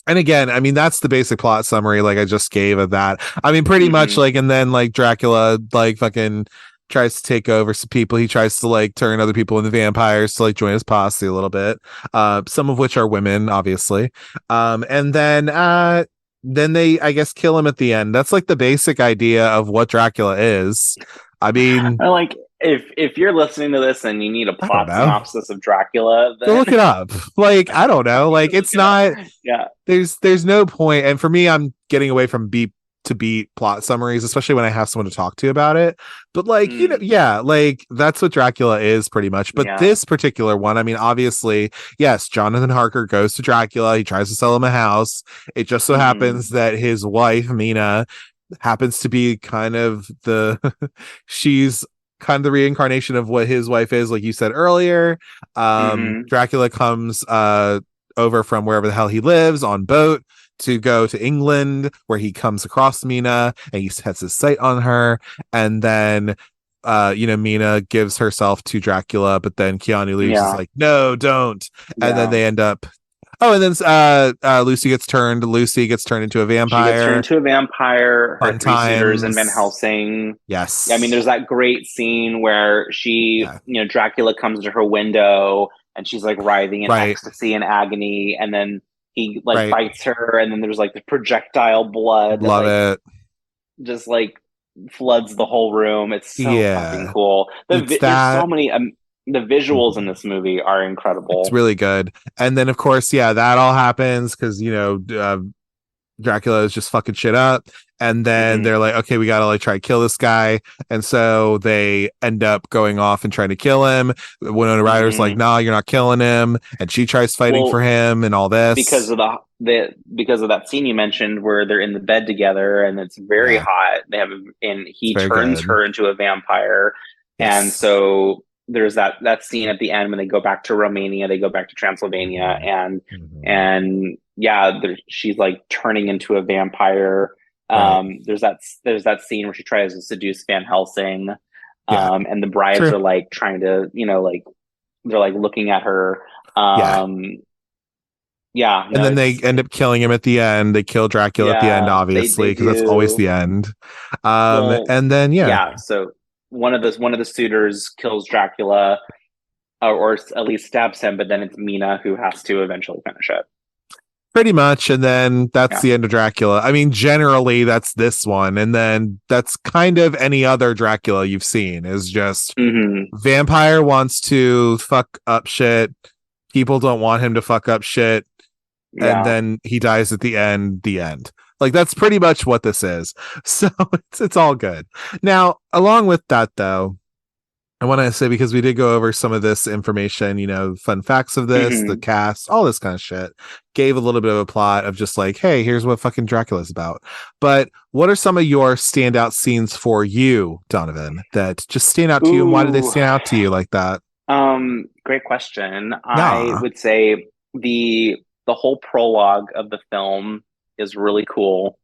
and again, I mean, that's the basic plot summary, like I just gave of that. I mean, pretty much Mm-hmm. like, and then like Dracula, like fucking tries to take over some people. He tries to like turn other people into vampires to like join his posse a little bit. Some of which are women, obviously. And then they, I guess, kill him at the end. That's like the basic idea of what Dracula is. I mean, I like if you're listening to this and you need a I don't plot know. synopsis of Dracula, Go then look it up. Like, I don't know. you Like, can look it's it up. not, Yeah. there's no point. And for me, I'm getting away from beat to beat plot summaries, especially when I have someone to talk to about it. But like, Mm, yeah, like that's what Dracula is pretty much. But yeah. this particular one, I mean, obviously, yes, Jonathan Harker goes to Dracula. He tries to sell him a house. It just so hmm happens that his wife, Mina, happens to be kind of the she's kind of the reincarnation of what his wife is, like you said earlier. hmm Dracula comes over from wherever the hell he lives on boat to go to England, where he comes across Mina and he sets his sight on her. And then, Mina gives herself to Dracula, but then Keanu Reeves is Yeah. like, no, don't. And then Yeah. they end up. Oh, and then Lucy gets turned into a She gets turned vampire. into a vampire. Her Fun three suitors in Van times. Helsing. I mean, Yes. there's that great scene where Yeah. Dracula comes to her window and she's like writhing in Right. ecstasy and agony, and then he like Right. bites her, and then there's like the projectile blood that Love like it. just like floods the whole room. It's so fucking Yeah. cool. It's There's so that. many. The visuals in Mhm. this movie are It's incredible. really good. And then, of course, yeah, that all happens because, Dracula is just fucking shit up. And then hmm they're like, okay, we gotta like try to kill this guy. And so they end up going off and trying to kill him. Winona Ryder's like, hmm nah, you're not killing him. And she tries fighting for Well, him and all because this. of because of that scene you mentioned where they're in the bed together and it's very Yeah, hot. And it's he very turns good. her into a vampire, and Yes. so there's that scene at the end when they go back to Romania, they go back to Transylvania, Mhm. Mhm. and yeah, she's like turning into a vampire. Right. There's that scene where she tries to seduce Van Helsing. And the brides are like trying to, like they're like looking at her. And then they end up killing him at the end. They kill Dracula at the end, obviously, because that's always the end. And then so one of the suitors kills Dracula, or at least stabs him, but then it's Mina who has to eventually finish it. Pretty much, and then that's the end of Dracula. I mean, generally that's this one, and then that's kind of any other Dracula you've seen is just vampire wants to fuck up shit. People don't want him to fuck up shit, and then he dies at the end. The end. Like that's pretty much what this is. So it's all good. Now, along with that, though, I want to say, because we did go over some of this information, fun facts of this, the cast, all this kind of shit, gave a little bit of a plot of just like, hey, here's what fucking Dracula's about. But what are some of your standout scenes for you, Donovan, that just stand out to you, and why did they stand out to you like that? Great question. I would say the whole prologue of the film is really cool.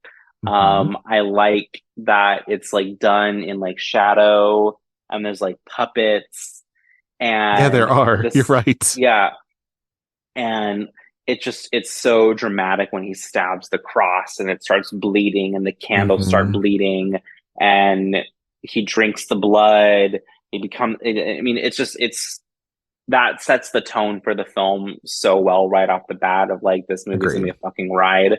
I like that it's like done in like shadow, and there's like puppets, and there are. You're right. And it's so dramatic when he stabs the cross and it starts bleeding and the candles start bleeding and he drinks the blood. It's that sets the tone for the film so well right off the bat of like, this movie's gonna be a fucking ride.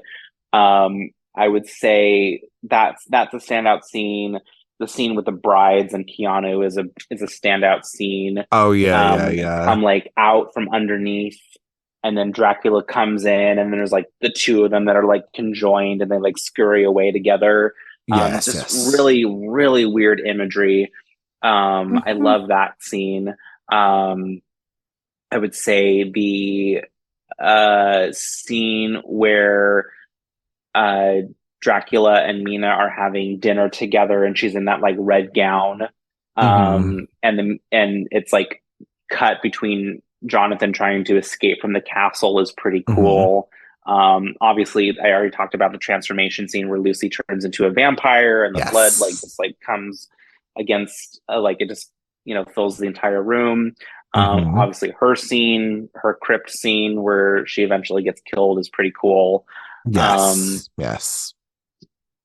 I would say that's a standout scene. The scene with the brides and Keanu is a standout scene. Oh yeah. Come like out from underneath, and then Dracula comes in, and then there's like the two of them that are like conjoined, and they like scurry away together. Really, really weird imagery. I love that scene. I would say the scene where Dracula and Mina are having dinner together, and she's in that like red gown, and it's like cut between Jonathan trying to escape from the castle is pretty cool. Obviously, I already talked about the transformation scene where Lucy turns into a vampire, and the blood like just like comes against like it just fills the entire room. Obviously, her crypt scene where she eventually gets killed is pretty cool. Yes.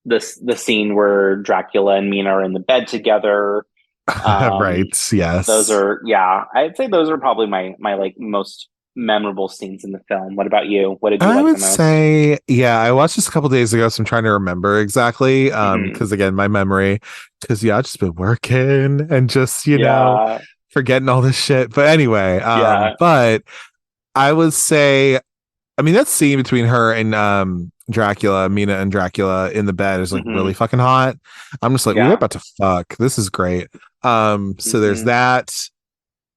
The scene where Dracula and Mina are in the bed together. Right. Yes. Those are, I'd say those are probably my like most memorable scenes in the film. What about you? What did you like the most? I would say, I watched this a couple days ago, so I'm trying to remember exactly. Because again, my memory, because I've just been working and just, forgetting all this shit. But anyway, but I would say, I mean, that scene between her and Dracula, Mina and Dracula in the bed is like really fucking hot. I'm just like, we're about to fuck. This is great. So there's that.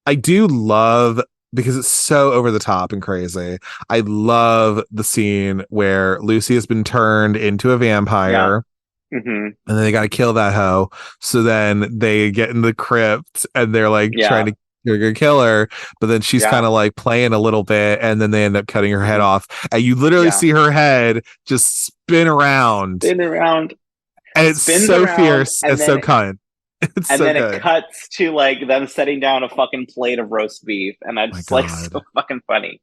I do love, because it's so over the top and crazy, I love the scene where Lucy has been turned into a vampire. And then they got to kill that hoe. So then they get in the crypt and they're like trying to kill her, but then she's kind of like playing a little bit, and then they end up cutting her head off, and you literally see her head just spin around, and it's so fierce and so cunt. It's and so then good. It cuts to like them setting down a fucking plate of roast beef, and that's like so fucking funny.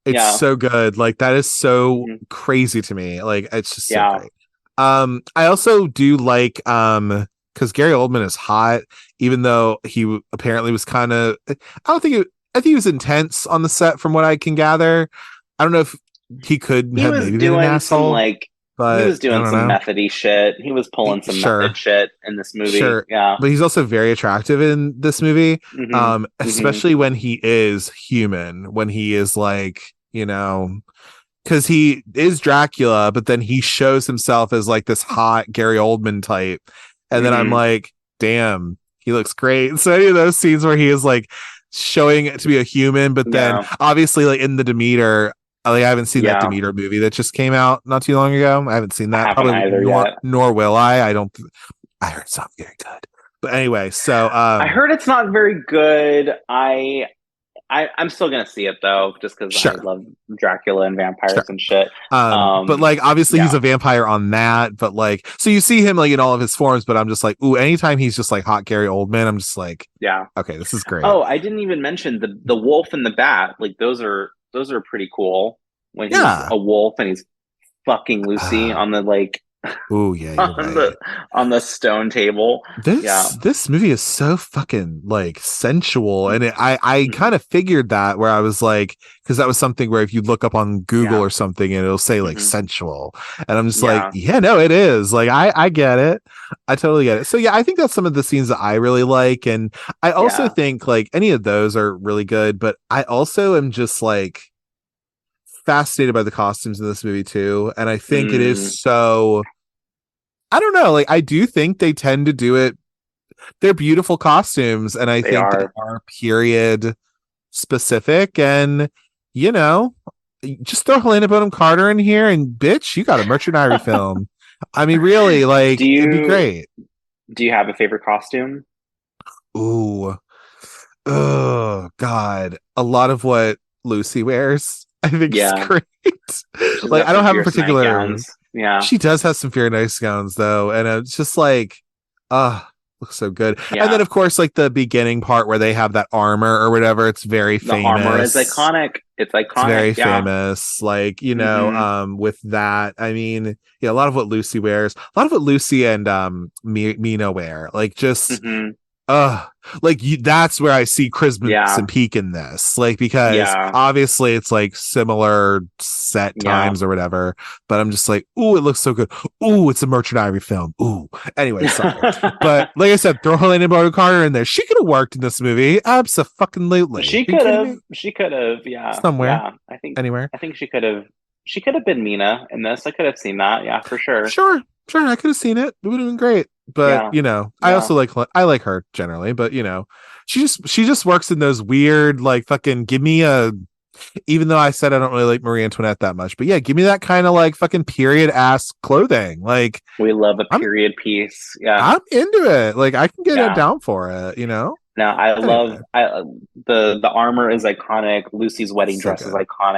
It's so good. Like that is so crazy to me. Like it's just so great. I also do like because Gary Oldman is hot, even though he apparently was kind of, I think he was intense on the set from what I can gather. I don't know if he could have maybe been an asshole. But he was doing some methody shit. He was pulling some method shit in this movie. Yeah. But he's also very attractive in this movie. Especially when he is human, when he is like, because he is Dracula, but then he shows himself as like this hot Gary Oldman type. And then I'm like, damn, he looks great. So any of those scenes where he is like showing it to be a human, but then obviously like in the Demeter, I haven't seen that Demeter movie that just came out not too long ago. I haven't seen that. Nor will I. I heard it's not very good. But anyway, so I heard it's not very good. I I'm still gonna see it though, just because I Sure. love Dracula and vampires Sure. and shit. But like obviously he's Yeah, a vampire on that, but like so you see him like in all of his forms, but I'm just like, ooh, anytime he's just like hot Gary Oldman, I'm just like, yeah. okay, this is great. Oh, I didn't even mention the wolf and the bat. Like those are pretty cool. When he's Yeah. a wolf and he's fucking Lucy Uh, on the like ooh, yeah, you're on the right. stone table. Yeah. This movie is so fucking like sensual, and I Mhm. kind of figured that where I was like, because that was something where if you look up on Google Yeah. or something and it'll say like Hmm. sensual, and I'm just like, Yeah. yeah, no, it is. Like I get it, I totally get it. So yeah, I think that's some of the scenes that I really like, and I also Yeah. think like any of those are really good, but I also am just like fascinated by the costumes in this movie too, and I think it is Mm, so. I don't know. Like, I do think they tend to do it. They're beautiful costumes, and I they think they are. are period specific. And you know, just throw Helena Bonham Carter in here, and bitch, you got a Merchant Ivory film. I mean, really, Do like, it'd be you great. do you have a favorite costume? Ooh, oh God, a lot of what Lucy wears, I think, is Yeah. great. She's Like, got I don't some have a fierce particular. nightgowns. Yeah. She does have some very nice gowns though, and it's just like, looks so good. And then Yeah. of course, like the beginning part where they have that armor or whatever, it's very The armor is famous. iconic. It's It's iconic. very Yeah. famous. Like, Hmm. with that, I mean, yeah, a lot of what Lucy wears, a lot of what Lucy and Mina wear, like just Hmm. uh like that's where I see Crimson Yeah. Peak in this, like because Yeah. obviously it's like similar set Yeah. times or whatever, but I'm just like, ooh, it looks so good. Ooh, it's a Merchant Ivory film. Ooh, anyway, sorry, but like I said, throw Helena Bonham Carter in there. She could have worked in this movie, absolutely. She Are you could kidding have. me? She could have. Yeah. Somewhere, Yeah. anywhere. I think she could have. She could have been Mina in this. I could have seen that. Yeah, for sure. Sure, sure, I could have seen it. It would have been great. But Yeah. I Yeah. also I like her generally. But she just works in those weird like fucking give me a. Even though I said I don't really like Marie Antoinette that much, but yeah, give me that kind of like fucking period ass clothing. Like We love a I'm period piece. Yeah. I'm into it. Like I can get it Yeah. down for it. No, I love Anyway, the armor is iconic. Lucy's wedding so dress is good, got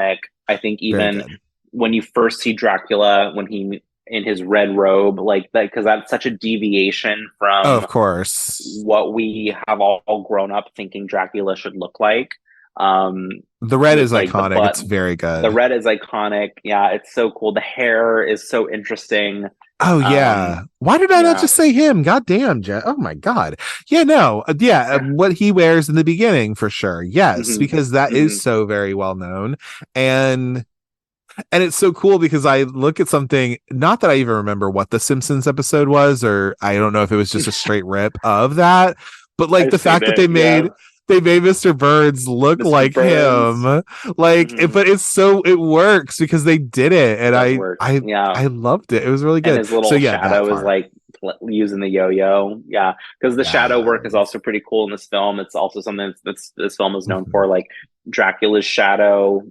I think very even good. when you first see Dracula when he in his red robe like that because that's such a deviation Oh, from of course, what we have all grown up thinking Dracula should look like. Um, the red with is like the iconic. butt, It's very the good. red is iconic. Yeah, it's so cool. The hair is so interesting. Oh Um, yeah. Why did I not yeah. just say him? God damn, Jet. Oh my god. Yeah, no. Yeah, what he wears in the beginning for sure. Yes, Hmm. because that is Hmm. so very well known. And it's so cool because I look at something not that I even remember what the Simpsons episode was or I don't know if it was just a straight rip of that, but like I've the seen fact that it. Yeah, they made Mr. Burns look Mr. like Burns. him. Like Hmm. but it's so it works because they did it It and does work. Yeah. I loved it. It was really And good. his So little yeah, that shadow is part. like using the yo-yo. Yeah, because the shadow Yeah. work is also pretty cool in this film. It's also something that's this film is known Mhm. for. Like Dracula's shadow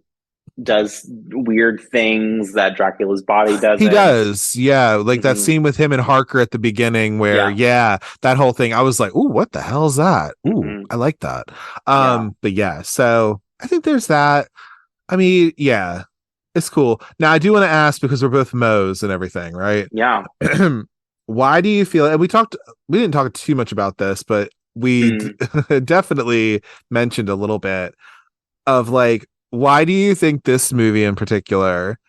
does weird things that Dracula's body He doesn't. does. Yeah. Like that Hmm. scene with him and Harker at the beginning where, Yeah. yeah, that whole thing. I was like, ooh, what the hell is that? Ooh, Hmm. I like that. Yeah. But yeah, so I think there's that. I mean, yeah, it's cool. Now I do want to ask because we're both Moes and everything, right? Yeah. Why do you feel and we didn't talk too much about this, but Mm. definitely mentioned a little bit of like why do you think this movie in particular,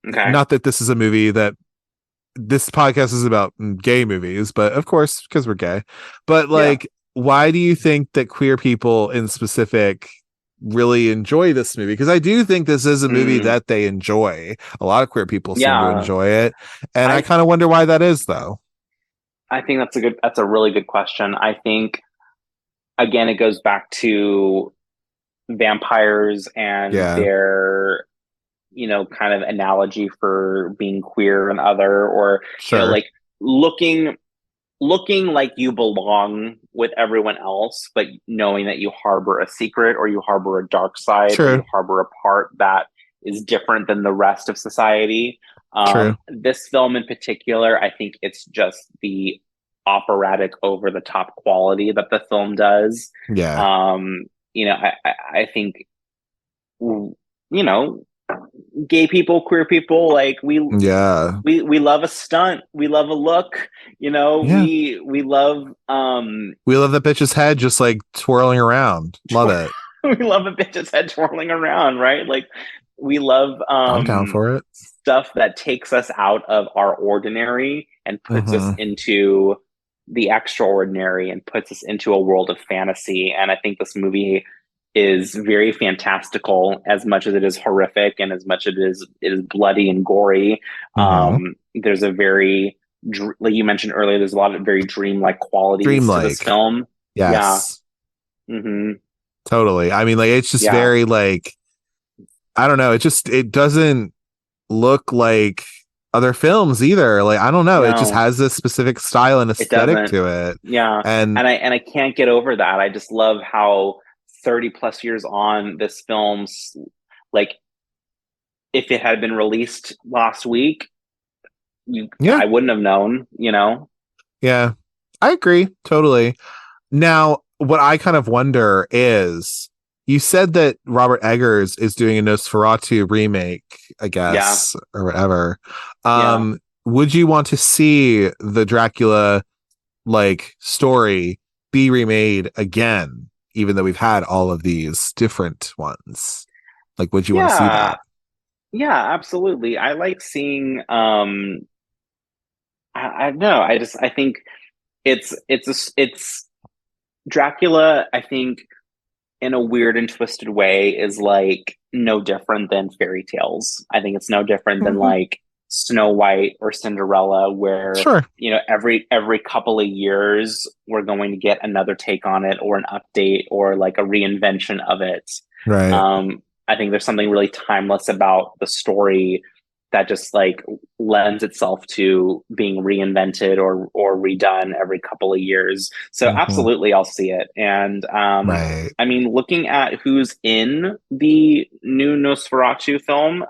Okay. not that this is a movie that this podcast is about gay movies, but of course, because we're gay, but Yeah. like, why do you think that queer people in specific really enjoy this movie? Because I do think this is a movie Mm. that they enjoy. A lot of queer people seem to Yeah. enjoy it. And I I kind of wonder why that is, though. I think that's a really good question. I think again it goes back to vampires and Yeah, their kind of analogy for being queer and other or sure. like looking like you belong with everyone else but knowing that you harbor a secret or you harbor a dark side or you True, harbor a part that is different than the rest of society. true. This film in particular, I think it's just the operatic over the top quality that the film does. Yeah. um I think, gay people, queer people, like we love a stunt, we love a look, we love we love that bitch's head just like twirling around. Love it. we love a bitch's head twirling around, right? Like we love I'm down for it. stuff that takes us out of our ordinary and puts us into the extraordinary and puts us into a world of fantasy. And I think this movie is very fantastical, as much as it is horrific and as much as it is bloody and gory. There's a very, like you mentioned earlier, there's a lot of very dreamlike qualities to this film. Yes. Yeah. Mm-hmm. Totally. I mean, like, it's just very, like, I don't know. It doesn't look like other films either. Like, I don't know. No. It just has this specific style and aesthetic to it. Yeah. And I can't get over that. I just love how 30 plus years on, this film's, like, if it had been released last week, I wouldn't have known, Yeah, I agree. Totally. Now, what I kind of wonder is, you said that Robert Eggers is doing a Nosferatu remake, I guess, or whatever. Would you want to see the Dracula, like, story be remade again, even though we've had all of these different ones? Like, would you want to see that? Yeah, absolutely. I like seeing, I don't know. I think it's Dracula, I think, in a weird and twisted way, is like no different than fairy tales. I think it's no different than like Snow White or Cinderella, where every couple of years we're going to get another take on it, or an update, or like a reinvention of it. Right. I think there's something really timeless about the story that just like lends itself to being reinvented or redone every couple of years. So absolutely, I'll see it. And I mean, looking at who's in the new Nosferatu film,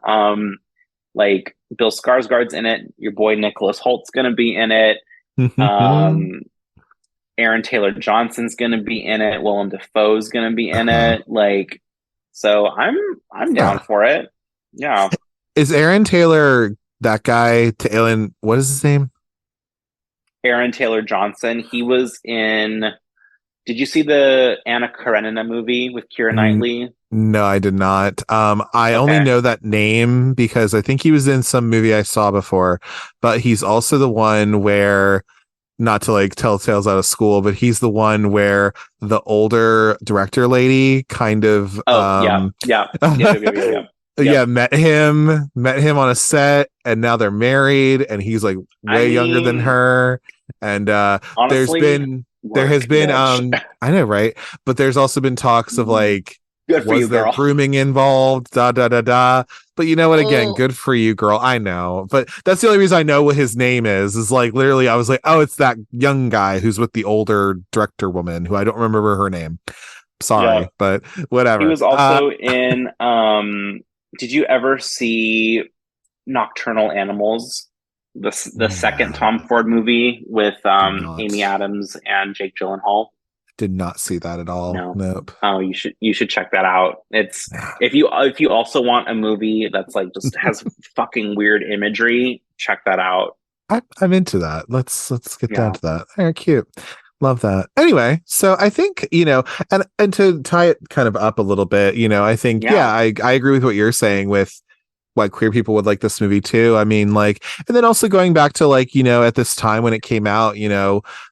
like Bill Skarsgård's in it, your boy Nicholas Holt's going to be in it, Aaron Taylor Johnson's going to be in it, Willem Dafoe's going to be in it, like, so I'm down for it. Yeah. Is Aaron Taylor that guy to Alien? What is his name? Aaron Taylor Johnson. He was in. Did you see the Anna Karenina movie with Keira Knightley? No, I did not. I only know that name because I think he was in some movie I saw before, but he's also the one where, not to like tell tales out of school, but he's the one where the older director lady kind of met him on a set, and now they're married, and he's like way younger than her. And honestly, there has been I know, right? But there's also been talks of like, was there grooming involved? But you know what? Again, good for you, girl. I know, but that's the only reason I know what his name is like, literally, I was like, oh, it's that young guy who's with the older director woman who I don't remember her name. Sorry, but whatever. He was also in. Did you ever see Nocturnal Animals? The second Tom Ford movie with Amy Adams and Jake Gyllenhaal? Did not see that at all. No. Nope. Oh, you should check that out. It's if you also want a movie that's like just has fucking weird imagery, check that out. I'm into that. Let's get down to that. Very cute. Love that. Anyway, so I think, and to tie it kind of up a little bit, I think, I agree with what you're saying with why queer people would like this movie too. I mean, like, and then also going back to like, at this time when it came out,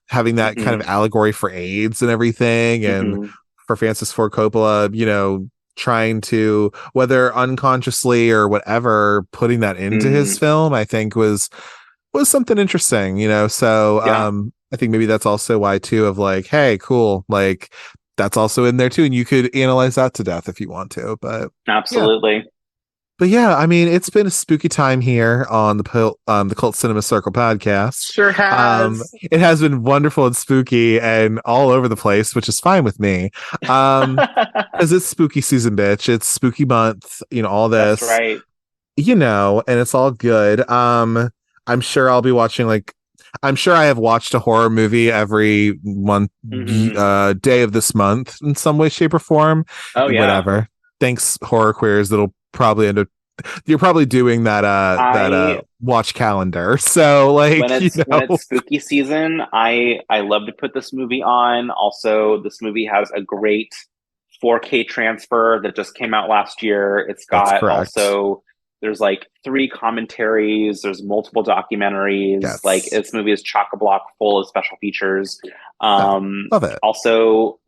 having that kind of allegory for AIDS and everything, and for Francis Ford Coppola, trying to, whether unconsciously or whatever, putting that into his film, I think was something interesting, so I think maybe that's also why too, of like, hey, cool, like that's also in there too, and you could analyze that to death if you want to. But absolutely. But yeah, I mean, it's been a spooky time here on the Cult Cinema Circle podcast. Sure has. It has been wonderful and spooky and all over the place, which is fine with me. Because it's spooky season, bitch. It's spooky month, all this. That's right. And it's all good. I'm sure I'll be watching, like, I'm sure I have watched a horror movie every month, day of this month in some way, shape, or form. Oh yeah. Whatever. Thanks, horror queers. That'll probably end up. You're probably doing that watch calendar. So like when it's spooky season, I love to put this movie on. Also, this movie has a great 4K transfer that just came out last year. It's got also there's like 3 commentaries, there's multiple documentaries. Yes. Like this movie is chock-a-block full of special features. Love it. Also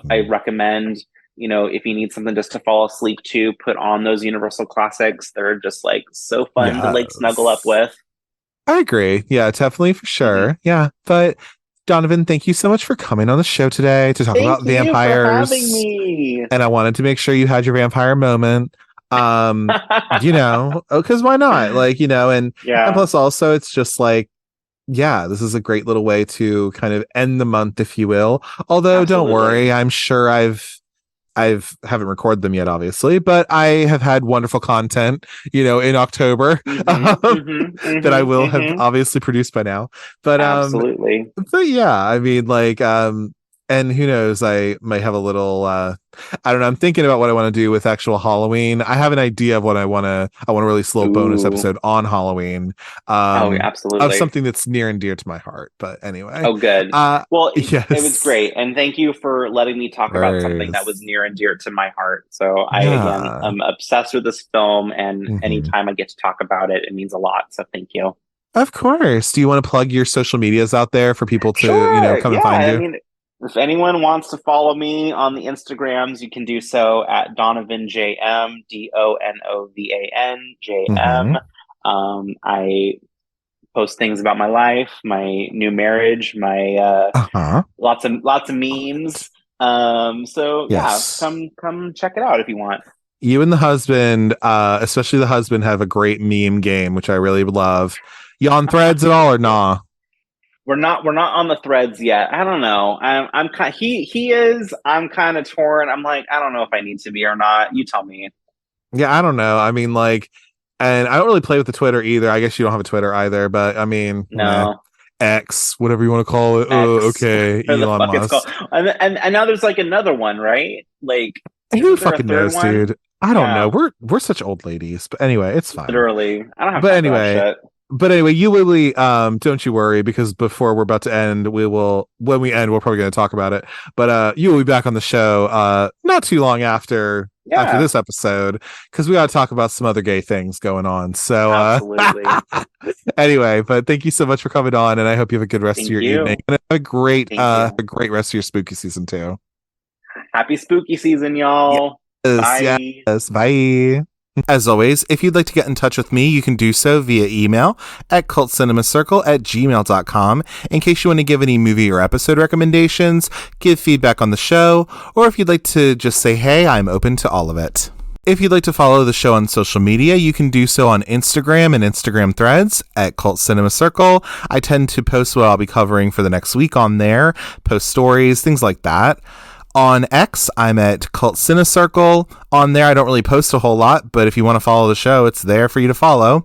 I recommend, if you need something just to fall asleep to, put on those Universal classics. They're just like so fun to like snuggle up with. I agree. Yeah, definitely, for sure. Yeah. But Donovan, thank you so much for coming on the show today to talk about vampires. Thank you for having me. And I wanted to make sure you had your vampire moment. Because why not? Like, and plus also it's just like, this is a great little way to kind of end the month, if you will. Although Don't worry, I'm sure I haven't recorded them yet, obviously, but I have had wonderful content, in October that I will have obviously produced by now. But absolutely. But yeah, I mean, like, and who knows, I might have a little I don't know, I'm thinking about what I want to do with actual Halloween. I have an idea of what I want to release a little bonus episode on Halloween. Absolutely. Of something that's near and dear to my heart. But anyway. Oh, good. It was great. And thank you for letting me talk about something that was near and dear to my heart. So I'm obsessed with this film, and anytime I get to talk about it, it means a lot. So thank you. Of course. Do you want to plug your social medias out there for people to, come and find you? I mean, if anyone wants to follow me on the Instagrams, you can do so at Donovan JM, DONOVAN JM. I post things about my life, my new marriage, my lots of memes. Come check it out if you want. You and the husband, especially the husband, have a great meme game, which I really love. You on Threads at all or nah? We're not on the Threads yet. I don't know. I'm kind. He is. I'm kind of torn. I'm like, I don't know if I need to be or not. You tell me. Yeah, I don't know. I mean, like, and I don't really play with the Twitter either. I guess you don't have a Twitter either, but I mean, no. X, whatever you want to call it. Okay, Elon Musk. And now there's like another one, right? Like, who fucking knows, dude? I don't know. We're such old ladies, but anyway, it's fine. Literally, I don't have. But anyway. But anyway, you Lily, don't you worry, because before we're about to end, when we end, we're probably going to talk about it. But you will be back on the show not too long after this episode, because we got to talk about some other gay things going on. So absolutely. Anyway, but thank you so much for coming on, and I hope you have a good rest of your evening and a great rest of your spooky season too. Happy spooky season, y'all. Yes, bye. As always, if you'd like to get in touch with me, you can do so via email at cultcinemacircle@gmail.com in case you want to give any movie or episode recommendations, give feedback on the show, or if you'd like to just say hey, I'm open to all of it. If you'd like to follow the show on social media, you can do so on Instagram and Instagram threads at cultcinemacircle. I tend to post what I'll be covering for the next week on there, post stories, things like that. On X, I'm at cultcinemacircle. On there, I don't really post a whole lot, but if you want to follow the show, it's there for you to follow.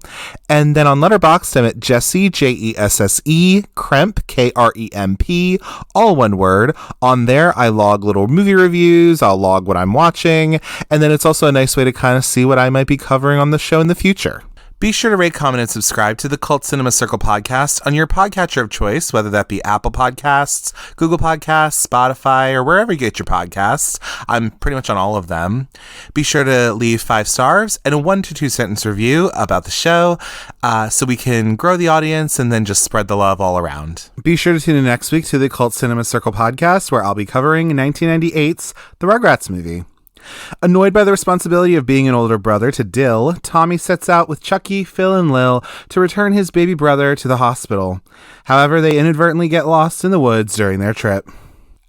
And then on Letterboxd, I'm at Jesse, Jesse, Kremp, Kremp, all one word. On there, I log little movie reviews, I'll log what I'm watching, and then it's also a nice way to kind of see what I might be covering on the show in the future. Be sure to rate, comment, and subscribe to the Cult Cinema Circle podcast on your podcatcher of choice, whether that be Apple Podcasts, Google Podcasts, Spotify, or wherever you get your podcasts. I'm pretty much on all of them. Be sure to leave 5 stars and a 1 to 2 sentence review about the show so we can grow the audience and then just spread the love all around. Be sure to tune in next week to the Cult Cinema Circle podcast, where I'll be covering 1998's The Rugrats movie. Annoyed by the responsibility of being an older brother to Dill, Tommy sets out with Chucky, Phil, and Lil to return his baby brother to the hospital. However, they inadvertently get lost in the woods during their trip.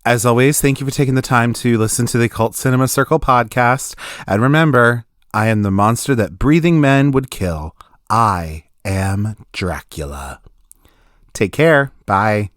As always, thank you for taking the time to listen to the Cult Cinema Circle podcast. And remember, I am the monster that breathing men would kill. I am Dracula. Take care. Bye.